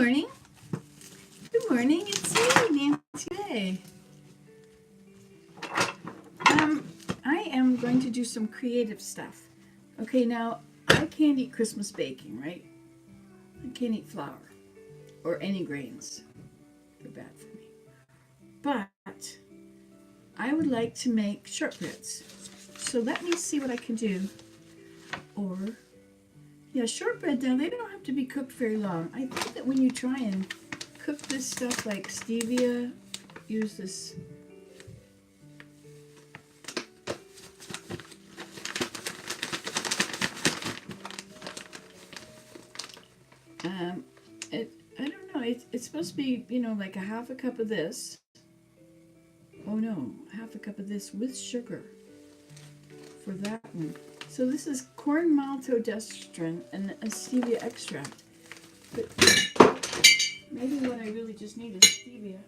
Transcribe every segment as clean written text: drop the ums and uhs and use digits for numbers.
morning. Good morning. It's me, Nancy May. I am going to do some creative stuff. Okay, now I can't eat Christmas baking, right? I can't eat flour or any grains. They're bad for me. But I would like to make shortbreads. So let me see what I can do. Or, yeah, shortbread now, they don't have to be cooked very long. I think that when you try and cook this stuff like stevia, use this. I don't know, it's supposed to be, like a half a cup of this. Oh no, half a cup of this with sugar for that one. So this is corn maltodextrin and a stevia extract. But maybe what I really just need is stevia.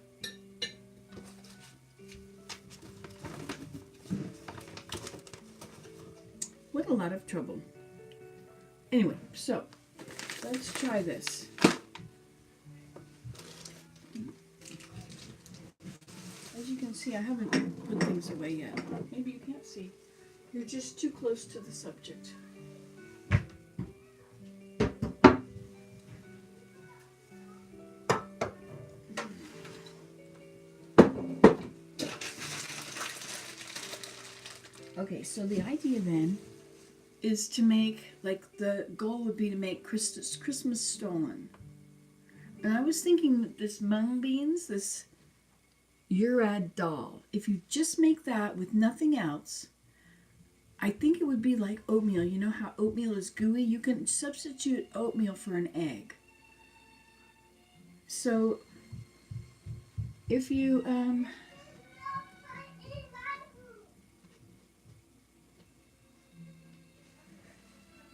What a lot of trouble. Anyway, so let's try this. As you can see, I haven't put things away yet. Maybe you can't see. You're just too close to the subject. Okay, so the idea then is to make, like, the goal would be to make Christmas stollen. And I was thinking that this mung beans, this Urad dal, if you just make that with nothing else, I think it would be like oatmeal. You know how oatmeal is gooey? You can substitute oatmeal for an egg. So if you I'm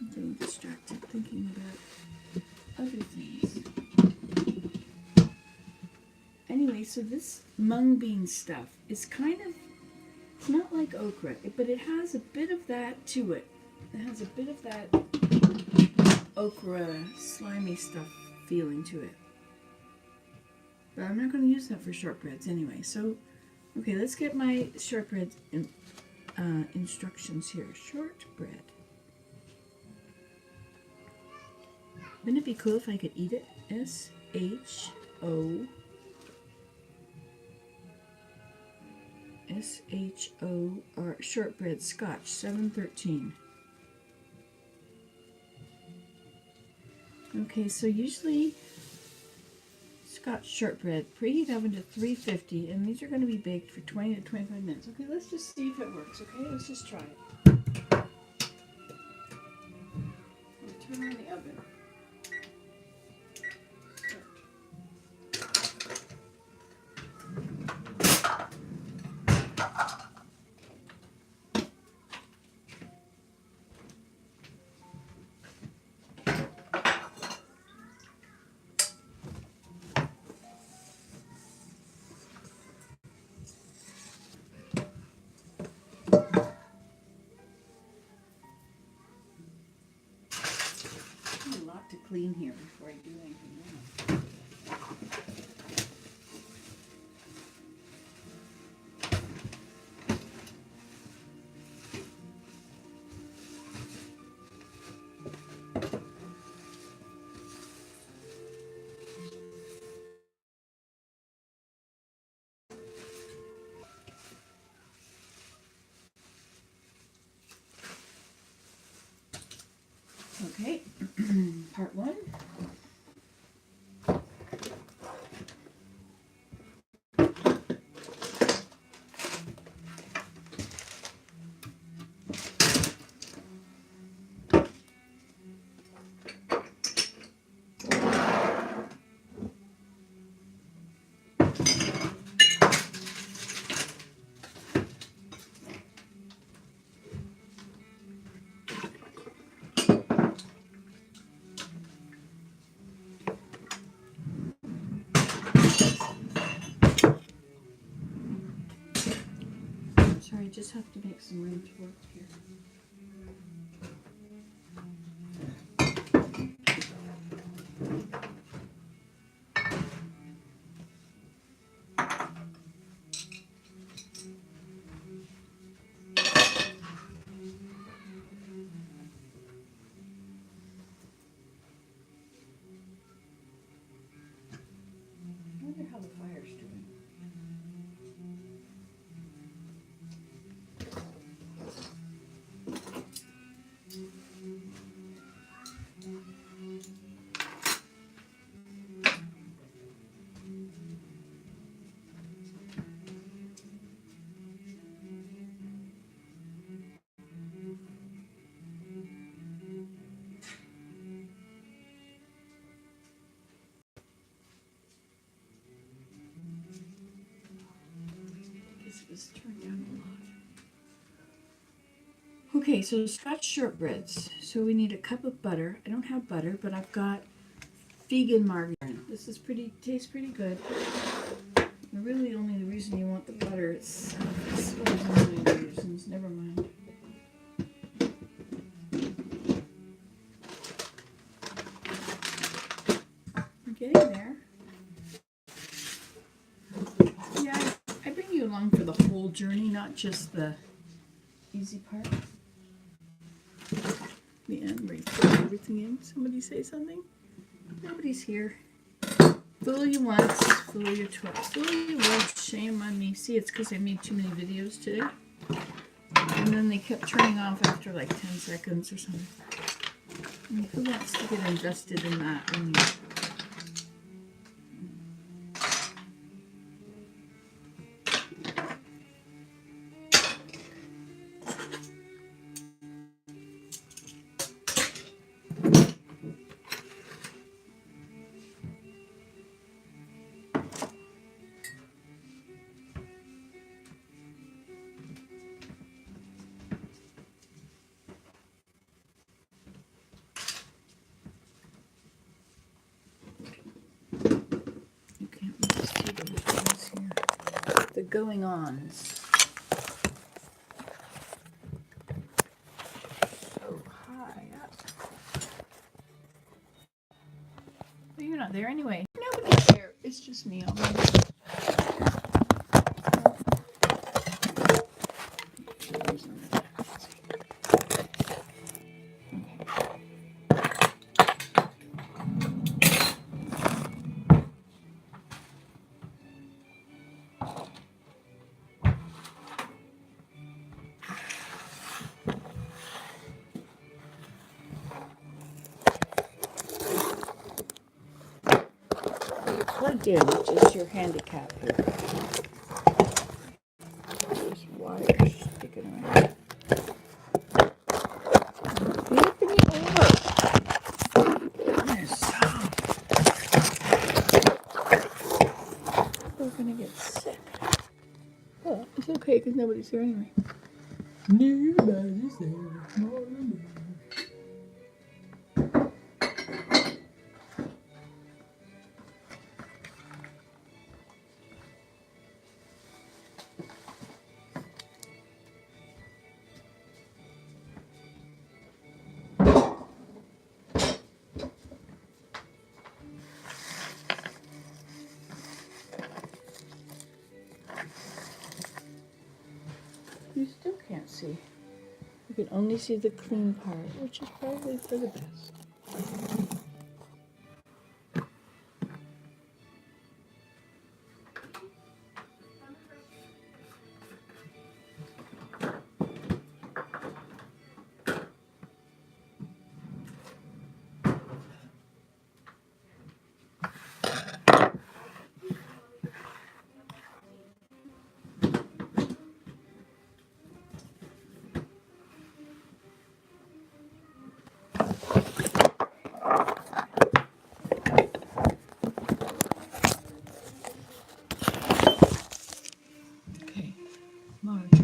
getting distracted thinking about other things. Anyway, so this mung bean stuff is kind of, it's not like okra, but it has a bit of that to it. It has a bit of that okra, slimy stuff feeling to it. But I'm not going to use that for shortbreads anyway. So, okay, let's get my shortbread instructions here. Shortbread. Wouldn't it be cool if I could eat it? S-H-O S-H-O-R, shortbread, Scotch, 713. Okay, so usually Scotch shortbread, preheat oven to 350, and these are going to be baked for 20 to 25 minutes. Okay, let's just see if it works, okay? Let's just try it. I'll turn on the oven. A lot to clean here before I do anything else. Okay, part one. Sorry, I just have to make some room to work here. this turn down a lot. Okay, so Scotch shortbreads. So we need a cup of butter. I don't have butter, but I've got vegan margarine. This is tastes pretty good. Really only the reason you want the butter is reasons. Never mind. I'm getting there. Yeah, I bring you along for the whole journey, not just the easy part. The end where you put everything in. Somebody say something? Nobody's here. Fool you once, fool you twice. Fool you once, shame on me. See, it's because I made too many videos today. And then they kept turning off after like 10 seconds or something. I mean, who wants to get invested in that when you... The going-ons. So high up. Well, you're not there anyway. Nobody's there. It's just me. Plugged in, which is your handicap here. There's wires sticking around. Flipping it over. Goodness. We're gonna get sick. Well, it's okay because nobody's here anyway. Nobody's there. You still can't see. You can only see the clean part, which is probably for the best. Okay, margarine.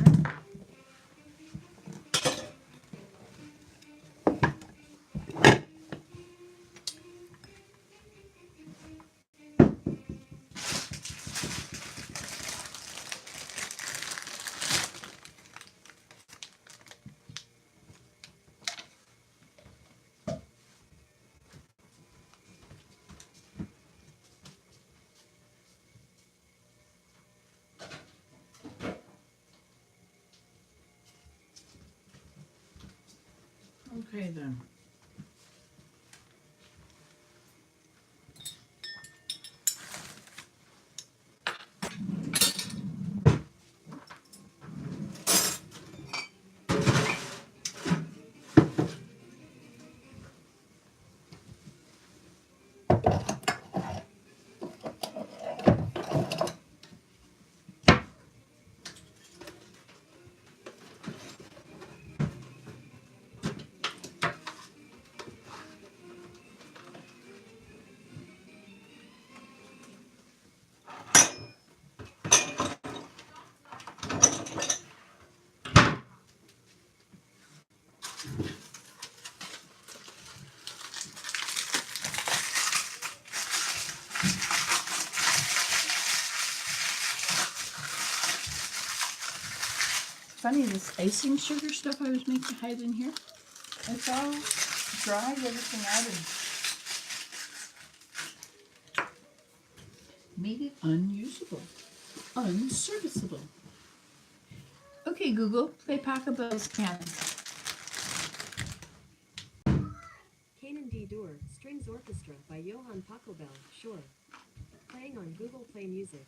Okay then. funny, this icing sugar stuff I was making hiding here, it's all dried everything out and made it unusable, unserviceable. Okay, Google, play Pachelbel's Canon. Canon D-Dur, Strings Orchestra by Johann Pachelbel, sure. Playing on Google Play Music.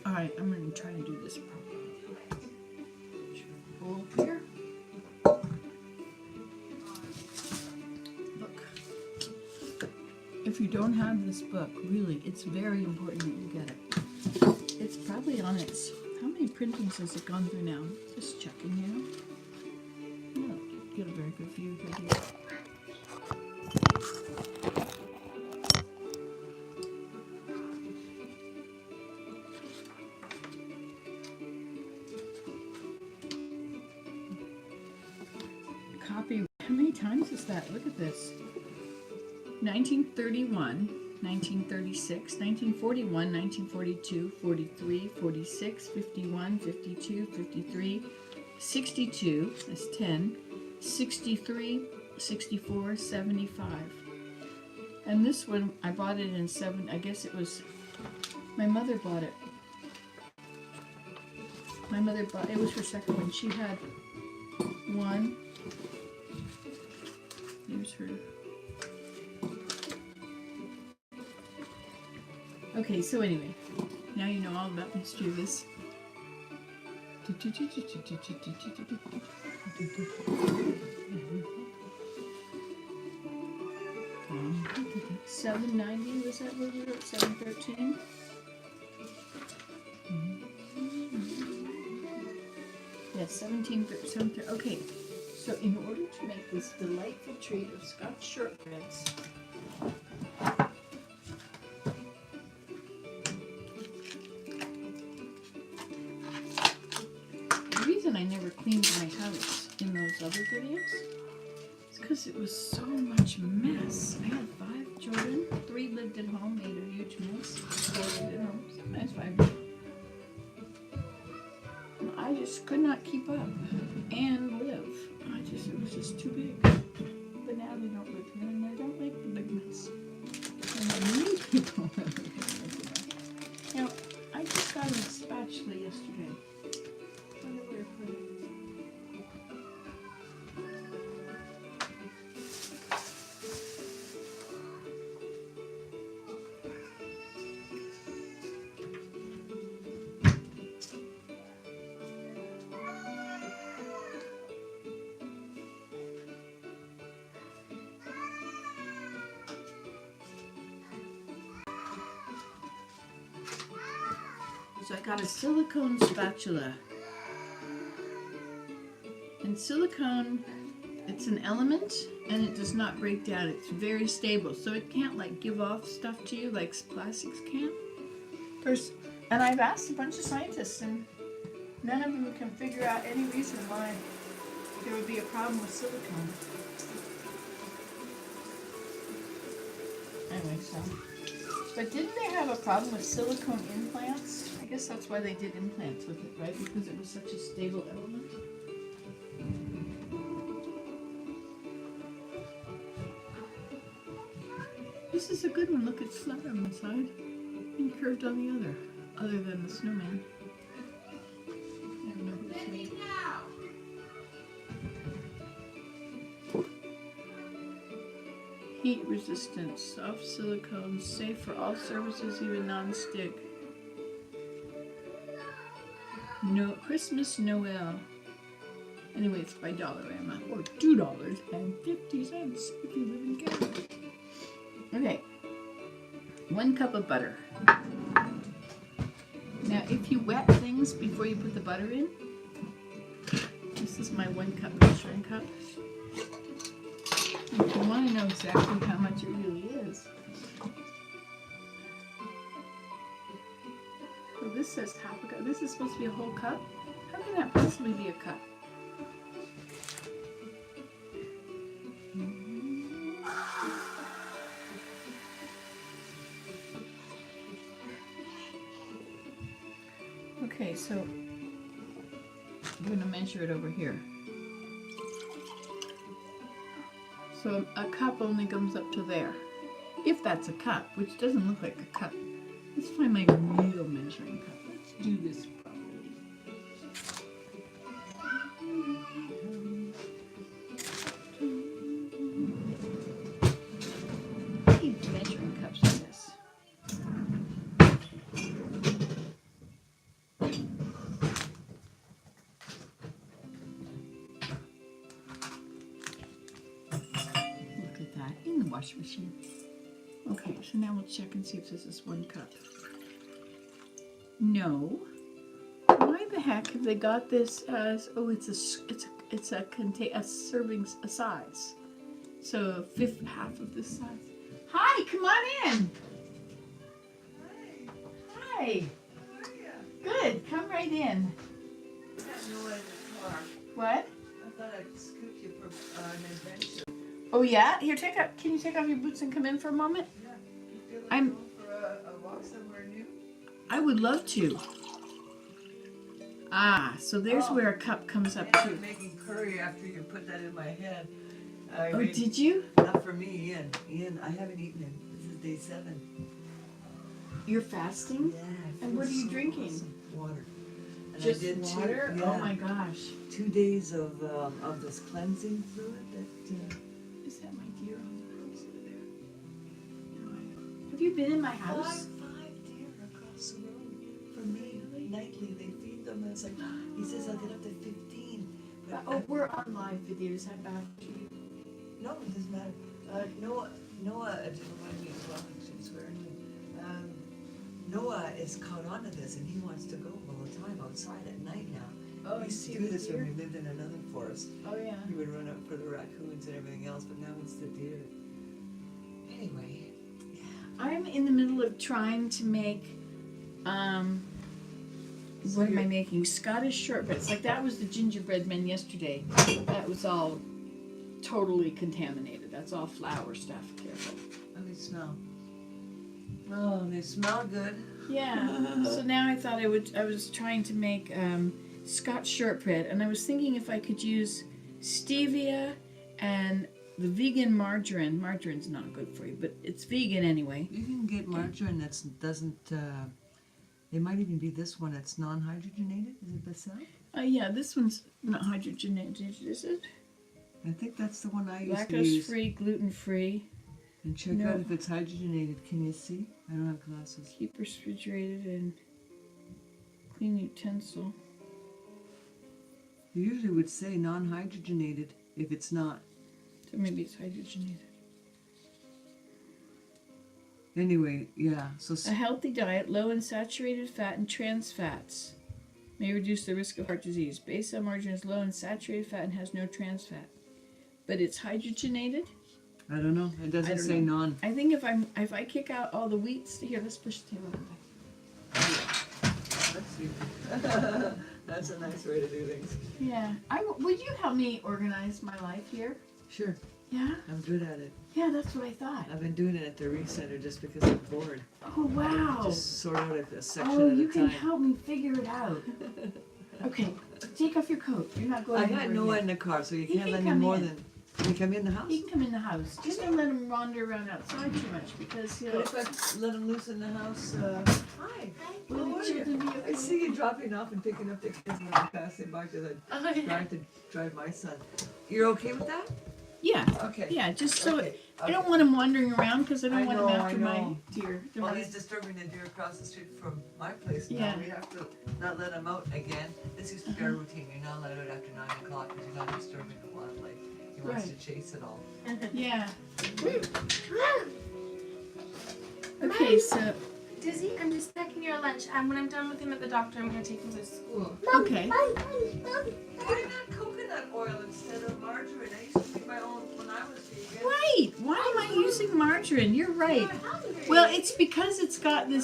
Alright, I'm going to try to do this properly. Pull up here. Look. If you don't have this book, really, it's very important that you get it. It's probably on its... How many printings has it gone through now? Just checking, you know. Yeah, get a very good view here. Copy. How many times is that? Look at this. 1931, 1936, 1941, 1942, 43, 46, 51, 52, 53, 62, that's 10, 63, 64, 75. And this one, I bought it in I guess it was, my mother bought it. My mother bought, it was her second one. She had one. Here's her. Okay, so anyway, now you know all about Mischievous. $7.90 was that what we were at? $7.13. Yes, 17. Okay, so in order to make this delightful treat of Scotch shortbreads, the reason I never cleaned my house in those other videos is because it was so much mess. I had 5 children, 3 lived at home, made a huge mess. 4 lived at home, that's 5. I just could not keep up and live. It was just too big. But now they don't live here and I don't like the big mess. And I need people live here. Now, I just got a spatula yesterday. I wonder where I put it. So I got a silicone spatula. And silicone, it's an element and it does not break down. It's very stable. So it can't like give off stuff to you like plastics can. And I've asked a bunch of scientists and none of them can figure out any reason why there would be a problem with silicone. Anyway, so. But didn't they have a problem with silicone implants? I guess that's why they did implants with it, right? Because it was such a stable element. This is a good one. Look, it's flat on one side and curved on the other than the snowman. I don't know who it's made. Heat resistant, soft silicone, safe for all surfaces, even non-stick. No Christmas Noel. Anyway, it's by Dollarama, or $2.50 if you live in Canada. Okay, 1 cup of butter. Now, if you wet things before you put the butter in, this is my 1 cup measuring cup. If you want to know exactly how much it really is. So this says half a cup. This is supposed to be a whole cup? How can that possibly be a cup? Okay, so I'm going to measure it over here. So a cup only comes up to there. If that's a cup, which doesn't look like a cup. Let's find my real measuring cup. Let's do this properly. I need measuring cups for this. Look at that in the washing machine. Okay, so now we'll check and see if this is 1 cup. No. Why the heck have they got this as? Oh, it's a serving a size. So half of this size. Hi, come on in. Hi. How are you? Good. Come right in. I got no in the car. What? I thought I'd scoop you for an adventure. Oh yeah. Here, can you take off your boots and come in for a moment? Yeah. You feel like I'm- going for a walk somewhere new? I would love to. Ah, so there's Oh. where a cup comes up I'm too. making curry after you put that in my head. Oh, did you? Not for me, Ian. Ian, I haven't eaten it. This is day 7. You're fasting? Yeah. it And what feels are you so drinking? awesome. Water. And Just I did water? Two, Oh my gosh. 2 days of this cleansing fluid that. Is that my deer on the house over there? Have you been in my house? Five deer across the road from me. Nightly, they feed them. And it's like, he says I'll get up to 15. But Oh, we're on live video. Is that bad for you? no, it doesn't matter. Noah didn't remind me as well. Actually, swearing to me. Noah is caught on to this, and he wants to go all the time outside at night now. Oh, he used to do this when we lived in another forest. Oh yeah. He would run out for the raccoons and everything else, but now it's the deer. Anyway, yeah. I'm in the middle of trying to make So what am I you're- making? Scottish shortbread. Like that was the gingerbread men yesterday. That was all totally contaminated. That's all flour stuff. Careful. Let me smell. Oh, they smell good. Yeah. So now I thought I was trying to make Scotch shortbread, and I was thinking if I could use stevia and the vegan margarine. Margarine's not good for you, but it's vegan anyway. You can get margarine that doesn't. It might even be this one that's non-hydrogenated. Is it Becel? Yeah, this one's not hydrogenated, is it? I think that's the one I used to use. Lactose free, gluten free. And check No. out if it's hydrogenated. Can you see? I don't have glasses. Keep refrigerated and clean utensil. You usually would say non-hydrogenated if it's not. So maybe it's hydrogenated. Anyway, yeah. So A healthy diet, low in saturated fat and trans fats, may reduce the risk of heart disease. Base margarine is low in saturated fat and has no trans fat. But it's hydrogenated? I don't know. It I doesn't don't say know. non. I think if I kick out all the wheats, here, let's push the table back. Let's see. That's a nice way to do things. Yeah. Would you help me organize my life here? Sure. Yeah? I'm good at it. Yeah, that's what I thought. I've been doing it at the Reef Center just because I'm bored. Oh, wow. Just sort out a section Oh, at you a can time. help me figure it out. Okay, take off your coat. You're not going I got anywhere Noah yet. in the car, so you He can't can let him come more in. than. Can he come in the house? He can come in the house. Just don't let him wander around outside too much because he'll. But if I let him loose in the house, hi. Will How the are you? children be I okay? see you dropping off and picking up the kids when I'm passing by because I tried to drive my son. You're okay with that? Yeah, Okay. yeah. Just so Okay. I don't want him wandering around because I don't I want know, him I after my know. deer. Well, he's disturbing the deer across the street from my place now. Yeah. We have to not let him out again. This used to be our routine. You're not allowed out after 9 o'clock because you're not disturbing the wildlife. He wants Right. to chase it all. Yeah. Okay, so Dizzy, I'm just packing your lunch, and when I'm done with him at the doctor, I'm gonna take him to school. okay. Why not coconut oil instead of margarine? I used to make my own when I was vegan. Right. Why am I using margarine? You're right. Well, it's because it's got the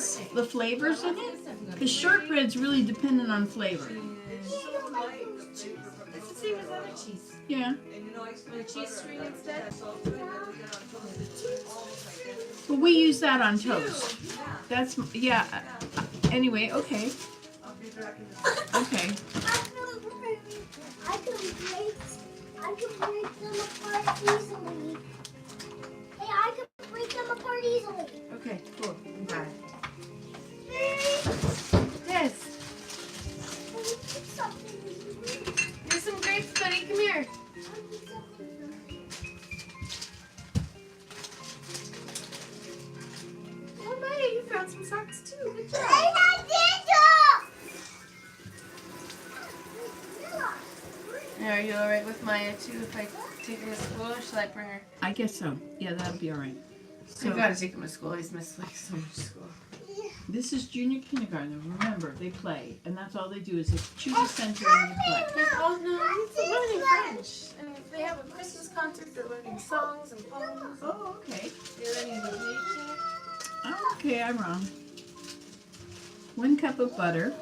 flavors in it. The shortbread's really dependent on flavor. It's so light, the flavor from It's the same as other cheese. Yeah. And you know, I smell cheese string instead? That's all good, and then we get on toast. It's almost identical. Well, we use that on toast. Yeah. That's yeah. Anyway, okay. I'll be back in a second. Okay. I can break them apart easily. Hey, I can break them apart easily. Okay. Cool. Got it. Yes. Here's some grapes, buddy. Come here. Oh, Maya, you found some socks too. Good job. Are you alright with Maya too if I take him to school or shall I bring her? I guess so. Yeah, that'll be all right. So I gotta take him to school. He's missed like so much school. This is junior kindergarten. Remember, they play, and that's all they do is they choose a center and you play. Oh no, he's learning French. And they have a Christmas concert. They're learning songs and poems. Oh, okay. They're learning the nature. Okay, I'm wrong. 1 cup of butter.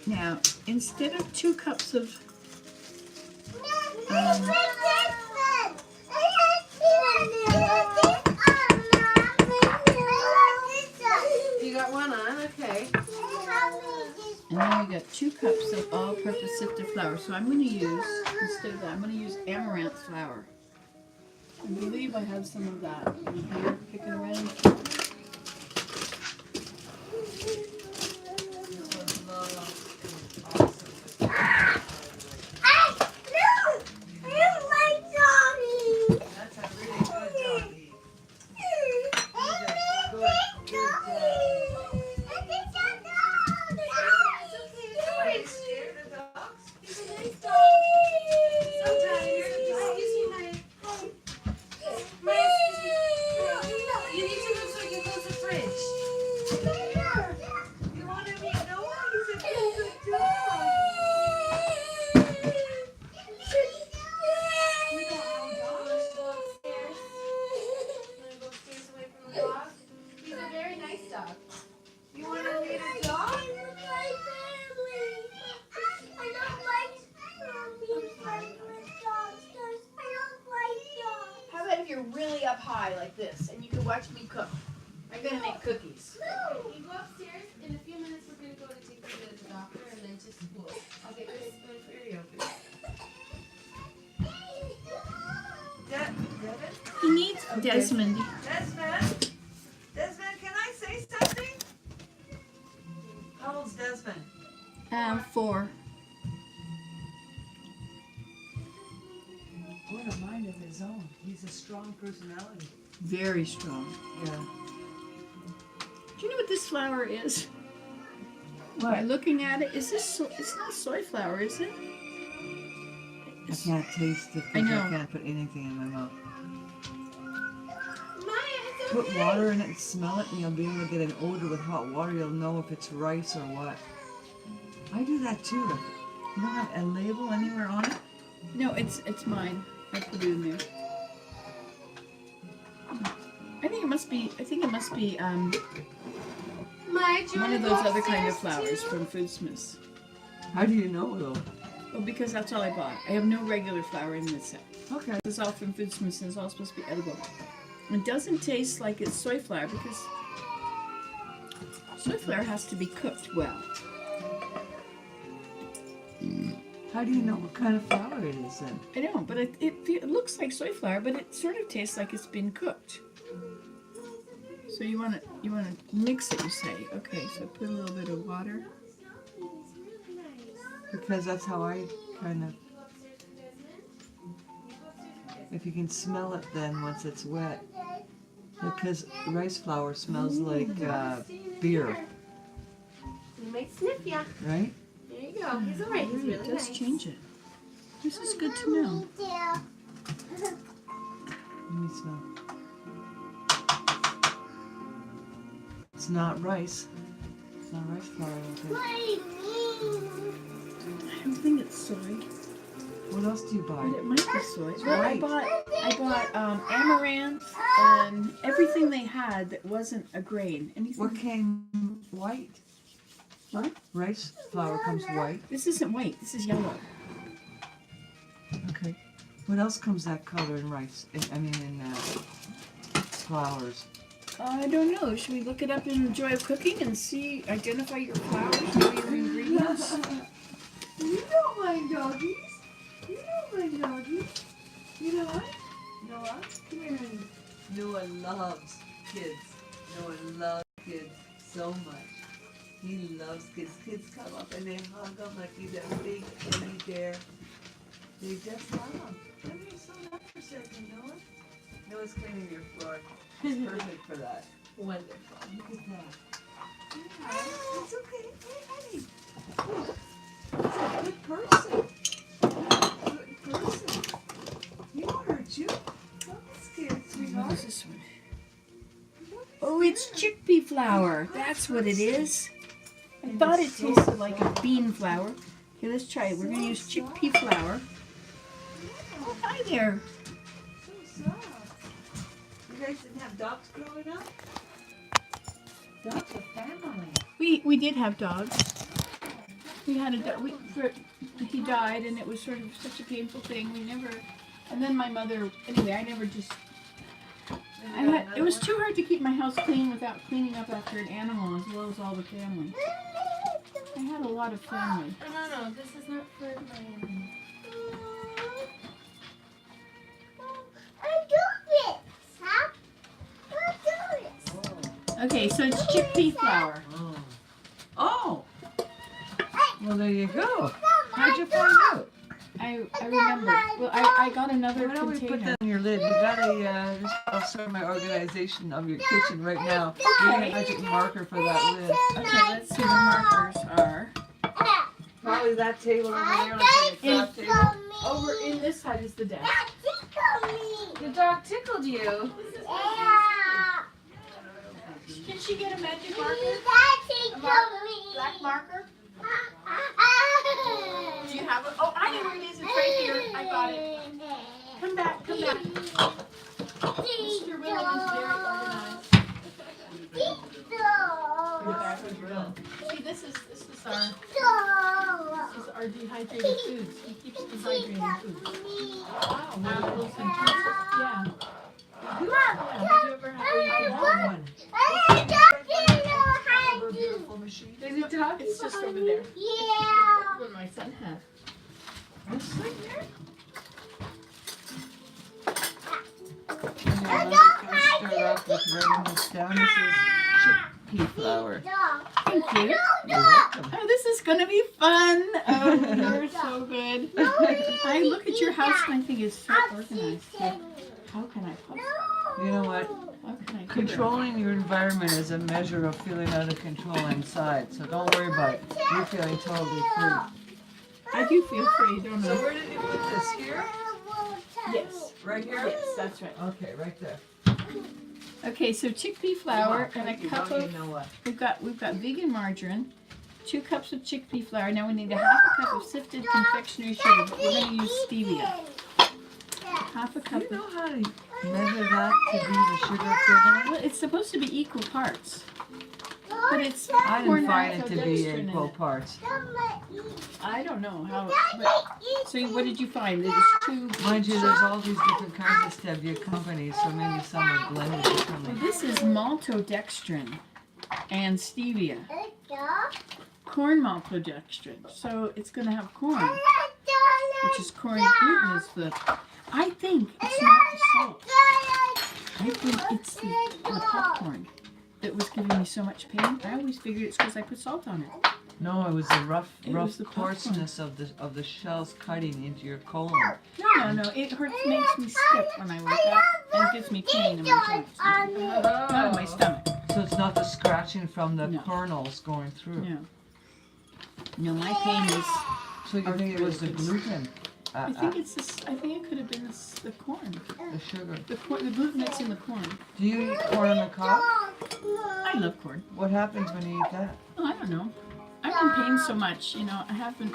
Now, instead of 2 cups of You got one on, okay. and then we got 2 cups of all-purpose sifted flour. So I'm going to use, instead of that, I'm going to use amaranth flour. I believe I have some of that in here, kicking around. That's a really good doggy. Are you scared of dogs? You need to move so you can close the fridge. You want to meet Noah? He's a very good dog. We don't own dogs. Go upstairs. I'm gonna go upstairs away from the dog. He's a very nice dog. You want to meet a dog? How about if you're really up high like this and you can watch me cook? I'm going to make cookies. You go upstairs. In a few minutes, we're gonna go to take you to the doctor and then to school. I'll get this spoon for your yogurt. Devin? He needs Desmond. Desmond? Desmond, can I say something? How old's Desmond? 4. What a mind of his own. He's a strong personality. Very strong. Yeah. Do you know what this flour is? By looking at it, is this? It's not soy flour, is it? I can't taste it. I know. I can't put anything in my mouth. Maya, it's Put water in it and smell it, and you'll be able to get an odor with hot water. You'll know if it's rice or what. I do that too. Like, you don't have a label anywhere on it? No, it's mine. I put it in there. I think it must be. Maya, do you One wanna of go those other kind of upstairs, flowers too? from Foodsmiths. How do you know though? Well, because that's all I bought. I have no regular flour in this set. Okay. It's all from Foodsmiths and it's all supposed to be edible. It doesn't taste like it's soy flour because soy flour has to be cooked well. How do you know what kind of flour it is then? I know, but it looks like soy flour, but it sort of tastes like it's been cooked. So you want to mix it, you say. Okay, so put a little bit of water. Because that's how I kind of. If you can smell it then once it's wet. Because rice flour smells like beer, He might sniff ya. right? There you go. He's alright. He's really It does nice. change it. This is good to know. Let me smell. It's not rice. It's not rice flour, I don't think. I don't think it's soy. What else do you But buy? it might be soy. Well, Right. I bought amaranth and everything they had that wasn't a grain. Anything. What came white? What? Rice flour comes white. This isn't white. This is yellow. Okay. What else comes that color in rice? In flours. I don't know. Should we look it up in Joy of Cooking and see, identify your flours, know your ingredients? You don't mind doggies. You don't mind doggies. You know what? Noah, come here, honey. Noah loves kids. Noah loves kids so much. He loves kids. Kids come up and they hug him like he's a big teddy bear. They just love him. Come here, slow down for a second, Noah. Noah's cleaning your floor. He's perfect for that. Wonderful. Look at that. Yeah, it's okay. Hey, honey. He's a good person. Good person. He won't hurt you. Don't be scared, What sweetheart. is this one? Don't be Oh, it's scared. chickpea flour. That's what it is. I And thought it it's so tasted like a soft. bean flour. Okay, let's try it. We're going to use chickpea flour. Oh, hi there. So soft. You guys didn't have dogs growing up? Dogs are family. We did have dogs. We had a dog. He died, and it was sort of such a painful thing. We never. And then my mother. Anyway, I never just. It was too hard to keep my house clean without cleaning up after an animal as well as all the family. I had a lot of family. No, this is not for my. I do this, huh? I do this. Okay, so it's chickpea flour. Oh. Well, there you go. How'd How'd you find out? I remember. Well, I got another Why don't we container. put that on your lid? We got I'll start my organization of your kitchen right now. We got a magic marker for that lid. Okay, let's see. The markers are Probably that table over there, like a craft table. over in this side is the desk. The dog tickled you. Can she get a magic marker? Black marker? Do you have it? Oh, I know where it is. It's right here. I got it. Come back. Come back. Mr. William is very organized. See, this is our dehydrated foods. He keeps dehydrating foods. Apples and juices. Yeah. Have you ever had I want one. Beautiful machine. Is it tough? It's just over there. Yeah. That's what my son had. This thing there? I And don't let's start off with writing this down. This is chickpea flour. Thank you. You're welcome. Oh, this is gonna be fun. Oh, you're so good. I look at your house and I think it's so organized. Like, how can I possibly? You know what? How can I do Controlling your environment is a measure of feeling out of control inside. So don't worry about it. You're feeling totally free. that? I do feel free, don't So I? where did you put this? Here? Yes. Right here? Yes, that's right. Okay, right there. Okay, so chickpea flour and a Thank you, cup don't of you know what? we've got vegan margarine, 2 cups of chickpea flour. Now we need a half a cup of sifted confectionery sugar, but we're going to use stevia. Half a Do cup you of. know how to measure that to be the sugar equivalent? Well, it's supposed to be equal parts, but it's I corn didn't find it to be maltodextrin in equal it. parts. I don't know how. But, so what did you find? There's 2. Mind you, there's all these different kinds of stevia companies, so maybe some are blended Well, differently. this is maltodextrin and stevia. Corn maltodextrin. So it's going to have corn, which is corn. Gluten is the. I think it's not the salt. I think it's the popcorn that was giving me so much pain. I always figured it's because I put salt on it. No, it was the rough It was the popcorn. coarseness of the shells cutting into your colon. No. It hurts, makes me stiff when I wake up, and it gives me pain in my joints. Not in my stomach. So it's not the scratching from the No. kernels going through. No. No, my pain is. So you think it was the gluten, I think it's this. I think it could have been the corn. the sugar. The gluten that's in the corn. Do you eat corn on the cob? I love corn. What happens when you eat that? Oh, I don't know. I'm in pain so much, I haven't.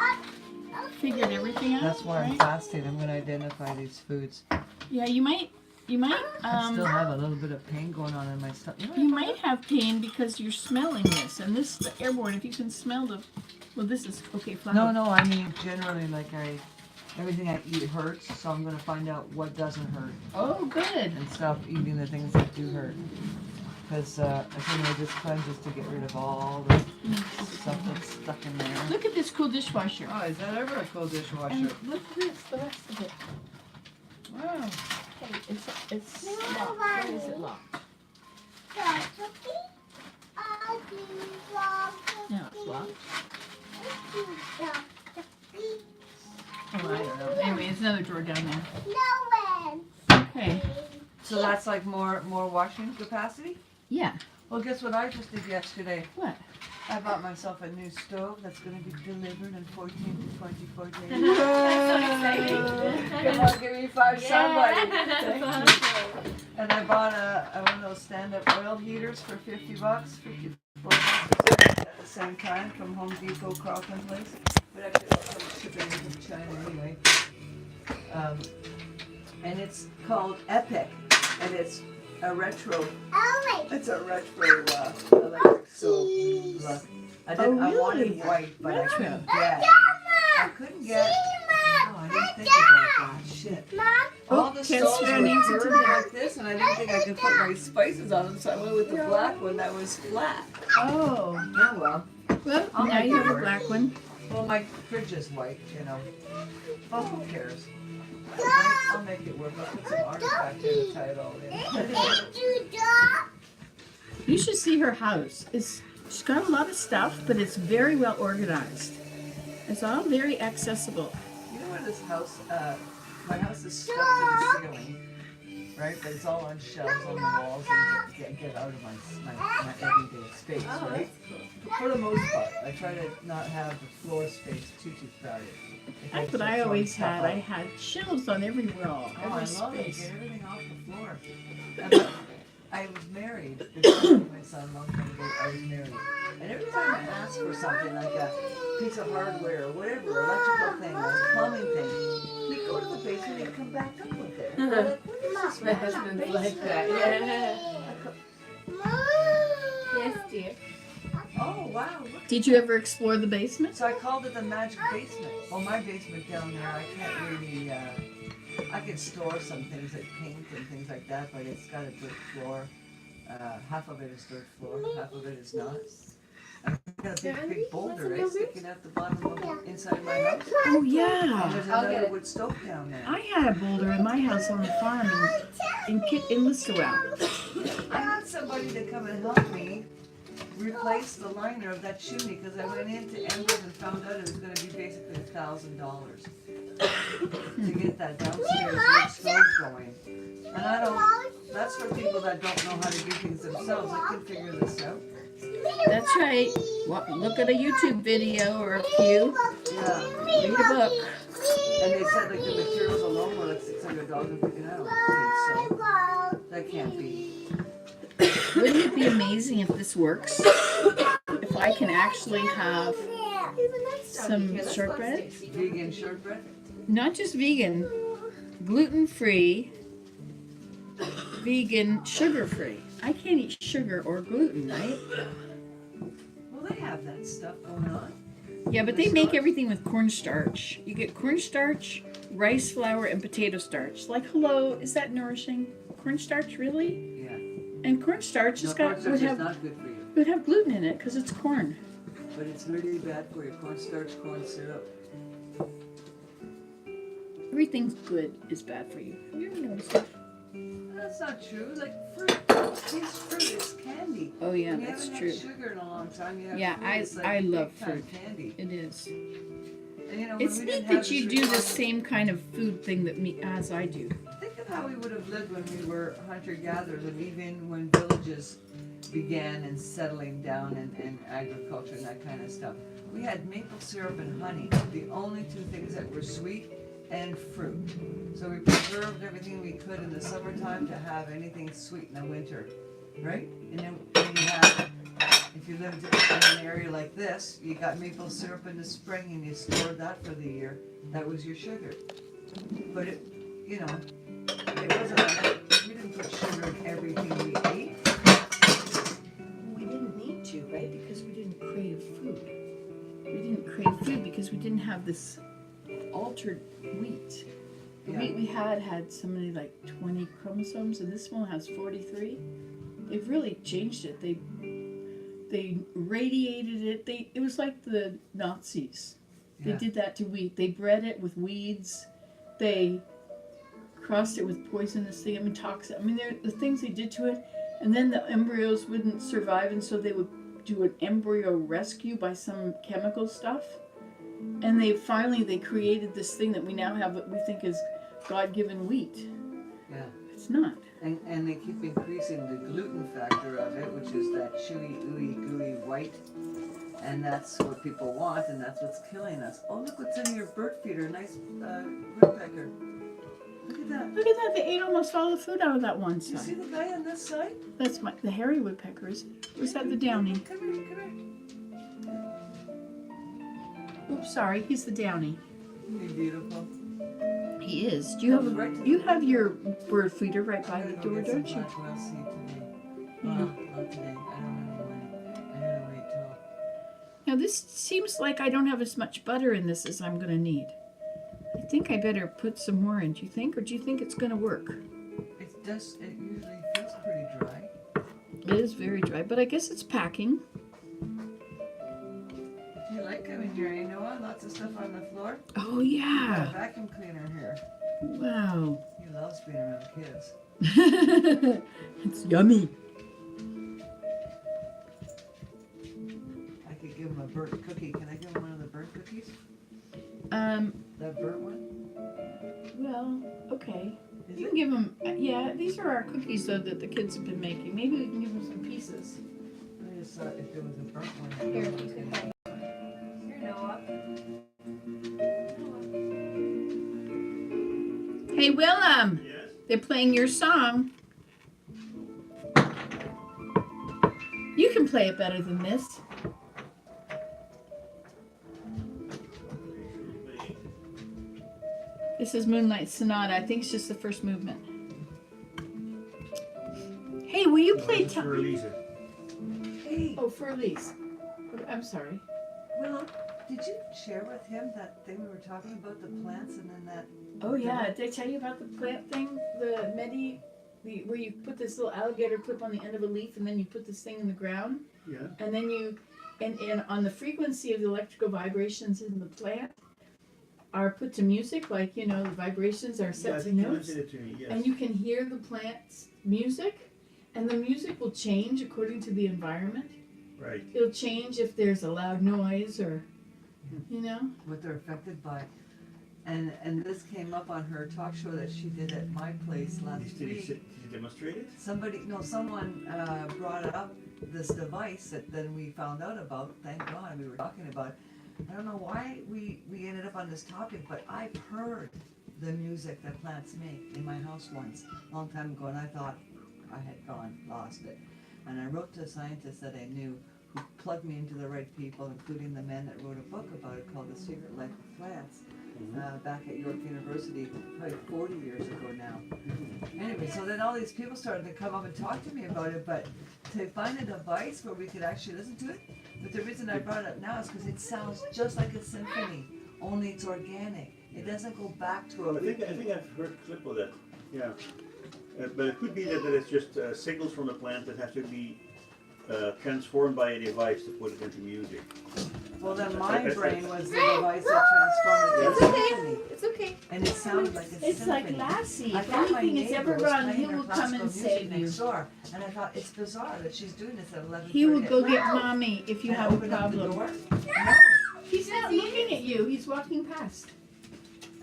figured everything out. That's why I'm right? fasting. I'm gonna identify these foods. Yeah, you might I still have a little bit of pain going on in my stomach. you might have pain because you're smelling this, and this the airborne. If you can smell the, well, this is okay. Flour. No, I mean generally, like everything I eat hurts, so I'm gonna find out what doesn't hurt Oh, good. and stop eating the things that do hurt. Because I think I just cleanses to get rid of all the stuff that's stuck in there. Look at this cool dishwasher. Oh, is that ever a cool dishwasher? And look at this, the rest of it. Wow. Hey, it's locked. Why is it locked? Now it's locked. Oh, I don't know. Anyway, it's another drawer down there. Okay. So that's like more washing capacity? Yeah. Well, guess what I just did yesterday? What? I bought myself a new stove that's going to be delivered in 14 to 24 days. Come on, give me five somebody. Thank you. And I bought one of those stand-up oil heaters for $50, 54 bucks at the same time from Home Depot, Carlton Place. But actually, it's shipping from China anyway. And it's called Epic, and it's a retro. It's a retro electric stove. I wanted white, but I couldn't get. I didn't think about that. Shit. All the can't stoves spare were needs it curved like this, and I didn't think I could put my spices on them, so I went with the black one that was flat. Oh. Oh well. Well, I'll now make you it have a work. black one. Well, my fridge is white, you know. Oh, who cares? I'll make it work. I'll put some artifact here to tie it all in. You should see her house. She's got a lot of stuff, but it's very well organized. It's all very accessible. You know where this house, my house is stuck to the ceiling, right? But it's all on shelves on the walls and get out of my everyday space, right? For the most part, I try to not have the floor space too crowded. That's what I always had. I had shelves on every wall, Oh, I every love it. space. Get everything off the floor. And I was married. Before my son, long time ago, I was married. And every time I asked for something like a piece of hardware or whatever, electrical thing or plumbing thing, he'd go to the basement and come back up with it. I'm like, what is this? My husband's like that. Yeah. Yes, dear. Oh, wow. Look. Did you ever explore the basement? So I called it the magic basement. Well, my basement down there, I can't really, I can store some things like paint and things like that, but it's got a dirt floor. Half of it is dirt floor, half of it is not. I've got a big boulder, right, sticking out the bottom of the inside of my house. Oh, And yeah. there's I'll get another it. wood stove down there. I had a boulder in my house on the farm in Listowel. I need somebody to come and help me replace the liner of that chimney because I went into Embers and found out it was going to be basically $1,000 to get that downstairs wood stove going. And I don't, that's for people that don't know how to do things themselves. I can figure this out. That's right. Well, look at a YouTube video or a few. Yeah. Read a book. And they said like the materials alone were like $600 and freaking out. So that can't be. Wouldn't it be amazing if this works? If I can actually have some shortbread? Vegan shortbread? Not just vegan, gluten-free, vegan, sugar-free. I can't eat sugar or gluten, right? Well, they have that stuff going on. Yeah, but they make everything with cornstarch. You get cornstarch, rice flour, and potato starch. Like, hello, is that nourishing? Cornstarch, really? Yeah. And cornstarch No, has got cornstarch would is have not good for you. would have gluten in it because it's corn. But it's really bad for you. Cornstarch, corn syrup. Everything's good is bad for you. Have you ever noticed that? That's not true. Like fruit, it's fruit. It's candy. Oh yeah, And you that's haven't true. had sugar in a long time. You have Yeah, fruit. It's like I love big-time fruit. candy. It is. And you know, It's when we neat didn't have that you this do the requirement- same kind of food thing that me as I do. Think of how we would have lived when we were hunter-gatherers, and even when villages began and settling down and agriculture and that kind of stuff. We had maple syrup and honey, the only two things that were sweet, and fruit. So we preserved everything we could in the summertime to have anything sweet in the winter, right? And then when you have if you lived in an area like this, you got maple syrup in the spring and you stored that for the year. That was your sugar. But it, you know, it wasn't, we didn't put sugar in everything we ate. We didn't need to, right? Because we didn't crave food. We didn't crave food because we didn't have this altered wheat. The Yeah. wheat we had so many like 20 chromosomes, and this one has 43. They've really changed it. They radiated it. It was like the Nazis. They Yeah. did that to wheat. They bred it with weeds. They crossed it with poisonous thing. I mean, toxic. I mean, the things they did to it, and then the embryos wouldn't survive, and so they would do an embryo rescue by some chemical stuff. And they created this thing that we now have that we think is God-given wheat. Yeah. It's not. And they keep increasing the gluten factor of it, which is that chewy, ooey, gooey white. And that's what people want, and that's what's killing us. Oh, look what's in your bird feeder. Nice woodpecker. Look at that. Look at that. They ate almost all the food out of that one Do you see side. the guy on this side? That's the hairy woodpecker, is it? Or is that the downy? Come here, come here. Oops, sorry. He's the downy. Isn't he beautiful? He is. Do you have your bird feeder right by I'm the gonna go door, get some don't you? black whale seed today. Yeah. Not today. I don't know when. I gotta wait till. Now this seems like I don't have as much butter in this as I'm gonna need. I think I better put some more in. Do you think, or do you think it's gonna work? It usually feels pretty dry. It is very dry, but I guess it's packing. You like coming here, you know? Lots of stuff on the floor. Oh Got a yeah! vacuum cleaner here. Wow. He loves being around kids. It's yummy. I could give him a burnt cookie. Can I give him one of the burnt cookies? That burnt one? Well, okay. Is You it? can give them. Yeah, these are our cookies though that the kids have been making. Maybe we can give them some pieces. I just thought if there was a burnt one. Here, I'd you give can him. have. Here, Noah. Hey, Willem. Yes? They're playing your song. You can play it better than this. This is Moonlight Sonata. I think it's just the first movement. Hey, will you play? For Lisa. Hey, Oh, for Elise. I'm sorry. Will, did you share with him that thing we were talking about, the plants, and then that? Oh yeah, did I tell you about the plant thing? The where you put this little alligator clip on the end of a leaf, and then you put this thing in the ground, Yeah. and then and on the frequency of the electrical vibrations in the plant are put to music, like the vibrations are Yeah, I set to think you notes, mentioned it to me, yes. and you can hear the plant's music, and the music will change according to the environment. Right. It'll change if there's a loud noise or, What they're affected by. And this came up on her talk show that she did at my place last Did week. you demonstrate it? Someone brought up this device that then we found out about. Thank God we were talking about it. I don't know why we ended up on this topic, but I've heard the music that plants make in my house once, a long time ago, and I thought I had lost it. And I wrote to a scientist that I knew who plugged me into the right people, including the man that wrote a book about it called The Secret Life of Plants. Back at York University, probably 40 years ago now. Anyway, so then all these people started to come up and talk to me about it, but to find a device where we could actually listen to it, but the reason I brought it up now is because it sounds just like a symphony, only it's organic. It doesn't go back to a I think I've heard a clip of that, yeah. But it could be that it's just signals from the plant that have to be transformed by a device to put it into music. Well, then my brain was the device that transformed it It's into a okay. symphony. It's okay. And it sounded like a It's like symphony. Lassie. I If thought my anything is neighbor ever was wrong, playing he her will come classical and music save you. next door, and I thought it's bizarre that she's doing this at 11:30. He will go at get night. mommy if you And I have a opened up the problem. door. No. He's not looking at you. He's walking past.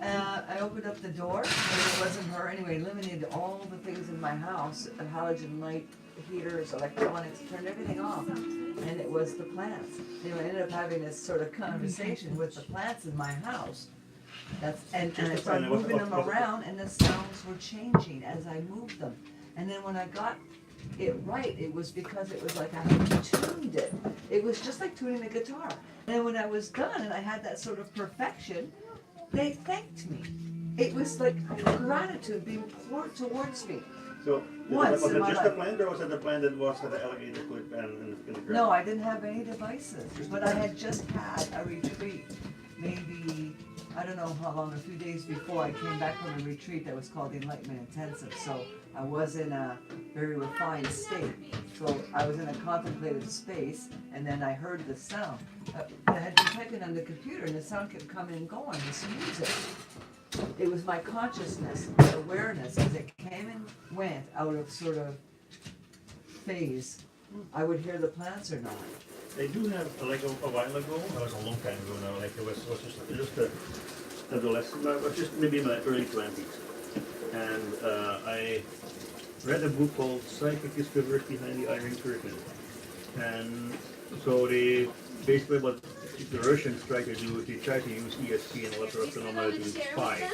I opened up the door, and it wasn't her. Anyway, eliminated all the things in my house, halogen light, heaters, electronics, turned everything off. And it was the plants. I ended up having this sort of conversation with the plants in my house. And I started moving them around, and the sounds were changing as I moved them. And then when I got it right. It was because it was like I had tuned it. It was just like tuning a guitar. And when I was done and I had that sort of perfection, they thanked me. It was like gratitude being poured towards me. So Once was in it my just a life. plant, or was it a plant that was had an alligator clip and in the ground? No, I didn't have any devices, but I had just had a retreat. Maybe, I don't know how long, a few days before I came back from a retreat that was called the Enlightenment Intensive. So I was in a very refined state. So I was in a contemplative space, and then I heard the sound. I had been typing on the computer, and the sound kept coming and going, this music. It was my consciousness, my awareness, as it came and went out of sort of phase. I would hear the plants or not. They do have, like a while ago, that was a long time ago now, like it was just a adolescent, I was just maybe in my early 20s. And I read a book called Psychic Discoveries Behind the Iron Curtain. And so they, basically what the Russians try to do is they try to use ESP and a lot of phenomena to spy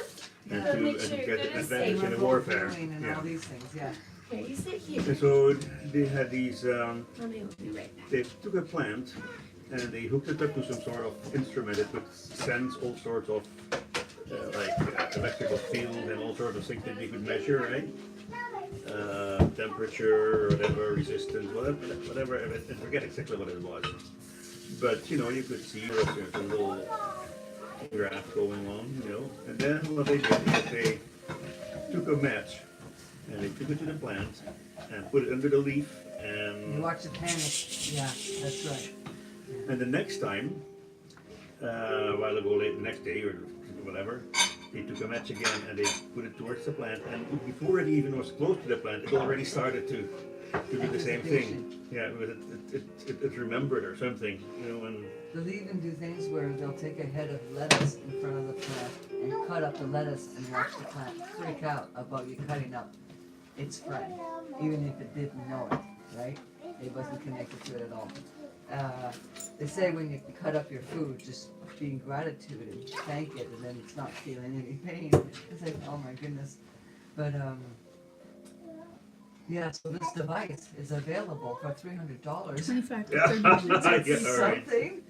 and to get the advantage in the warfare. And all these things, yeah. Here, you sit here. And so they had these, Mommy will be right back. they took a plant and they hooked it up to some sort of instrument that would sense all sorts of electrical field and all sorts of things that they could measure, right? Temperature, whatever, resistance, whatever, I forget exactly what it was. But, you know, you could see there was a little graph going on, you know. And then what they did is they took a match and they took it to the plant and put it under the leaf You and watch the panic. Yeah, that's right. the next time, a while ago, late the next day or whatever, they took a match again and they put it towards the plant, and before it even was close to the plant, it already started to do the same thing. Yeah, it remembered or something, you know, and They'll even do things where they'll take a head of lettuce in front of the plant and cut up the lettuce and watch the plant freak out about you cutting up its friend, even if it didn't know it, right? It wasn't connected to it at all. They say when you cut up your food, just be in gratitude and thank it, and then it's not feeling any pain. It's like, oh my goodness. But yeah, so this device is available for $300. 25 to yeah, 30 minutes. yeah, all right. Something.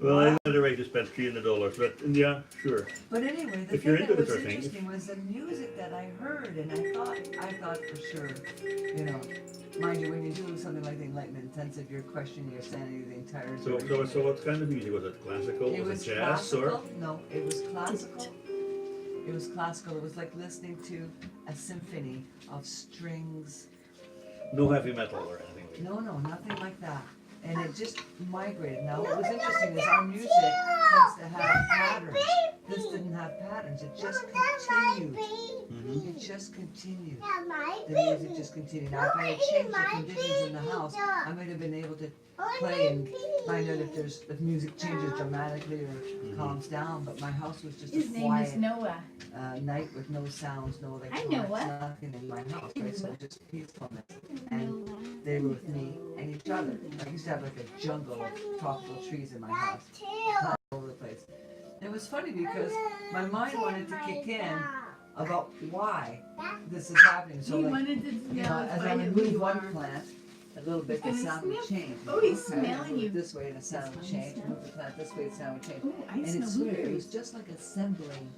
Well, I had a rate to spend $300, but yeah, sure. But anyway, the If you're thing into that the was sort of thing. interesting was the music that I heard, and I thought for sure, you know, mind you, when you do something like the Enlightenment Intensive, you're questioning your sanity the entire duration. So what kind of music was it? Classical? It was jazz classical. or? No, it was classical. It was classical. It was like listening to a symphony of strings. No heavy metal or anything like that. No, nothing like that. And it just migrated. Now, what was interesting is our music tends to have patterns. This didn't have patterns. It just continued. It just continued. The music just continued. Now, if I had changed the conditions in the house, I might have been able to play and find out if music changes dramatically or calms down. But my house was just His a name is quiet Noah. night with no sounds, no Hi, electronics, Noah. nothing in my house. Right? So just peacefulness. And they were with me and each other. I used to have like a jungle of tropical trees in my house, all over the place. And it was funny because my mind wanted to kick in about why this is happening. So He like, wanted to you know, as I find would out who move you one are. plant, a little bit the He's sound gonna would change. Oh, he's Okay, smelling move you. it this way and the sound would Smelling change. stuff. Move the plant this way, the sound would change. Oh, I And smell it's weird. It was blueberries. just like assembling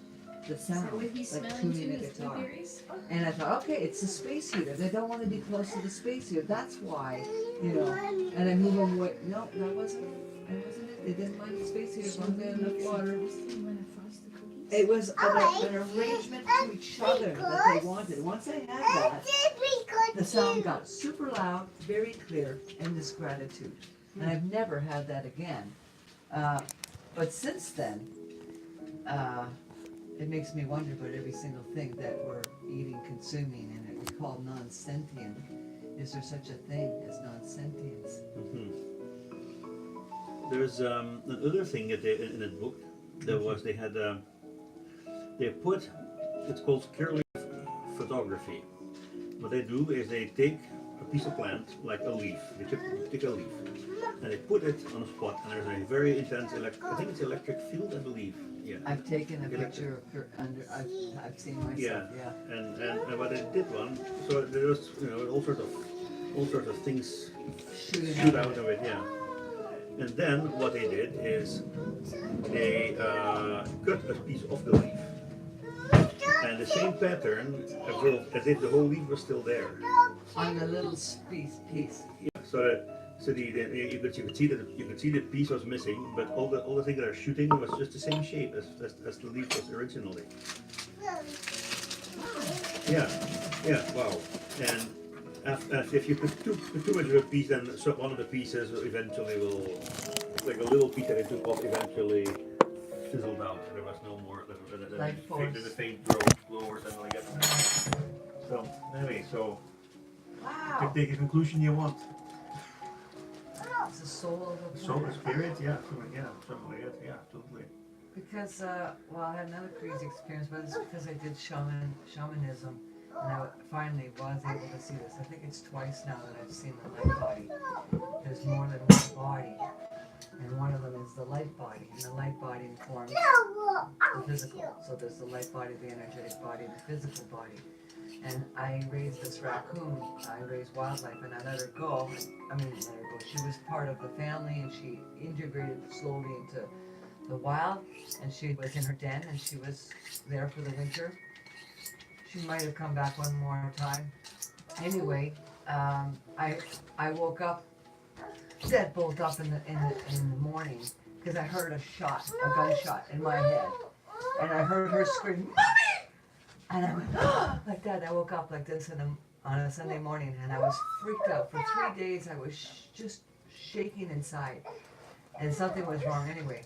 the sound, So would he like smell tuning into a his guitar. blueberries? And I thought, okay, it's the space heater. They don't want to be close to the space heater. That's why, you know. And I move them away. No, that wasn't it. They didn't mind the space heater as long as they had enough water. It was an arrangement to each other that they wanted. Once I had that, the sound got super loud, very clear, and this gratitude. And I've never had that again. But since then, it makes me wonder about every single thing that we're eating, consuming, and that we call non-sentient. Is there such a thing as non-sentience? There's another thing that they, in the book, there was, they had, they put, it's called Curaleaf photography. What they do is they take a piece of plant, like a leaf, they take a leaf, and they put it on a spot, and there's a very intense I think it's electric field, I believe. Yeah. I've taken a Electric. picture of her under. I've seen myself. Yeah. Yeah. And what they did one, so there was, you know, all sorts of all sorts of things Shooting shoot out of it, yeah. And then what they did is they cut a piece of the leaf, and the same pattern evolved as if the whole leaf was still there. on the little piece. Yeah, so you could see the piece was missing, but all the things that are shooting was just the same shape as the leaf was originally. Yeah, wow. And if you put too much of a piece, then one of the pieces eventually will, like a little piece that it took off, eventually fizzled out. There was no more. Life force. The faint glow or something like that. So anyway, so you Wow. can take a conclusion you want. It's the soul of the Soul, plant. spirit, something like that. Yeah, totally. Because, well, I had another crazy experience, but it's because I did shamanism, and I finally was able to see this. I think it's twice now that I've seen the light body. There's more than one body, and one of them is the light body, and the light body informs the physical. So there's the light body, the energetic body, the physical body. And I raised this raccoon. I raised wildlife, and I let her go. She was part of the family, and she integrated slowly into the wild, and she was in her den, and she was there for the winter. She might have come back one more time. Anyway, I woke up, dead bolt up in the morning, because I heard a gunshot in my head, and I heard her scream, "Mommy!" And I went, "Ah!" like that. I woke up like this on a Sunday morning, and I was freaked out. For 3 days, I was just shaking inside, and something was wrong anyway.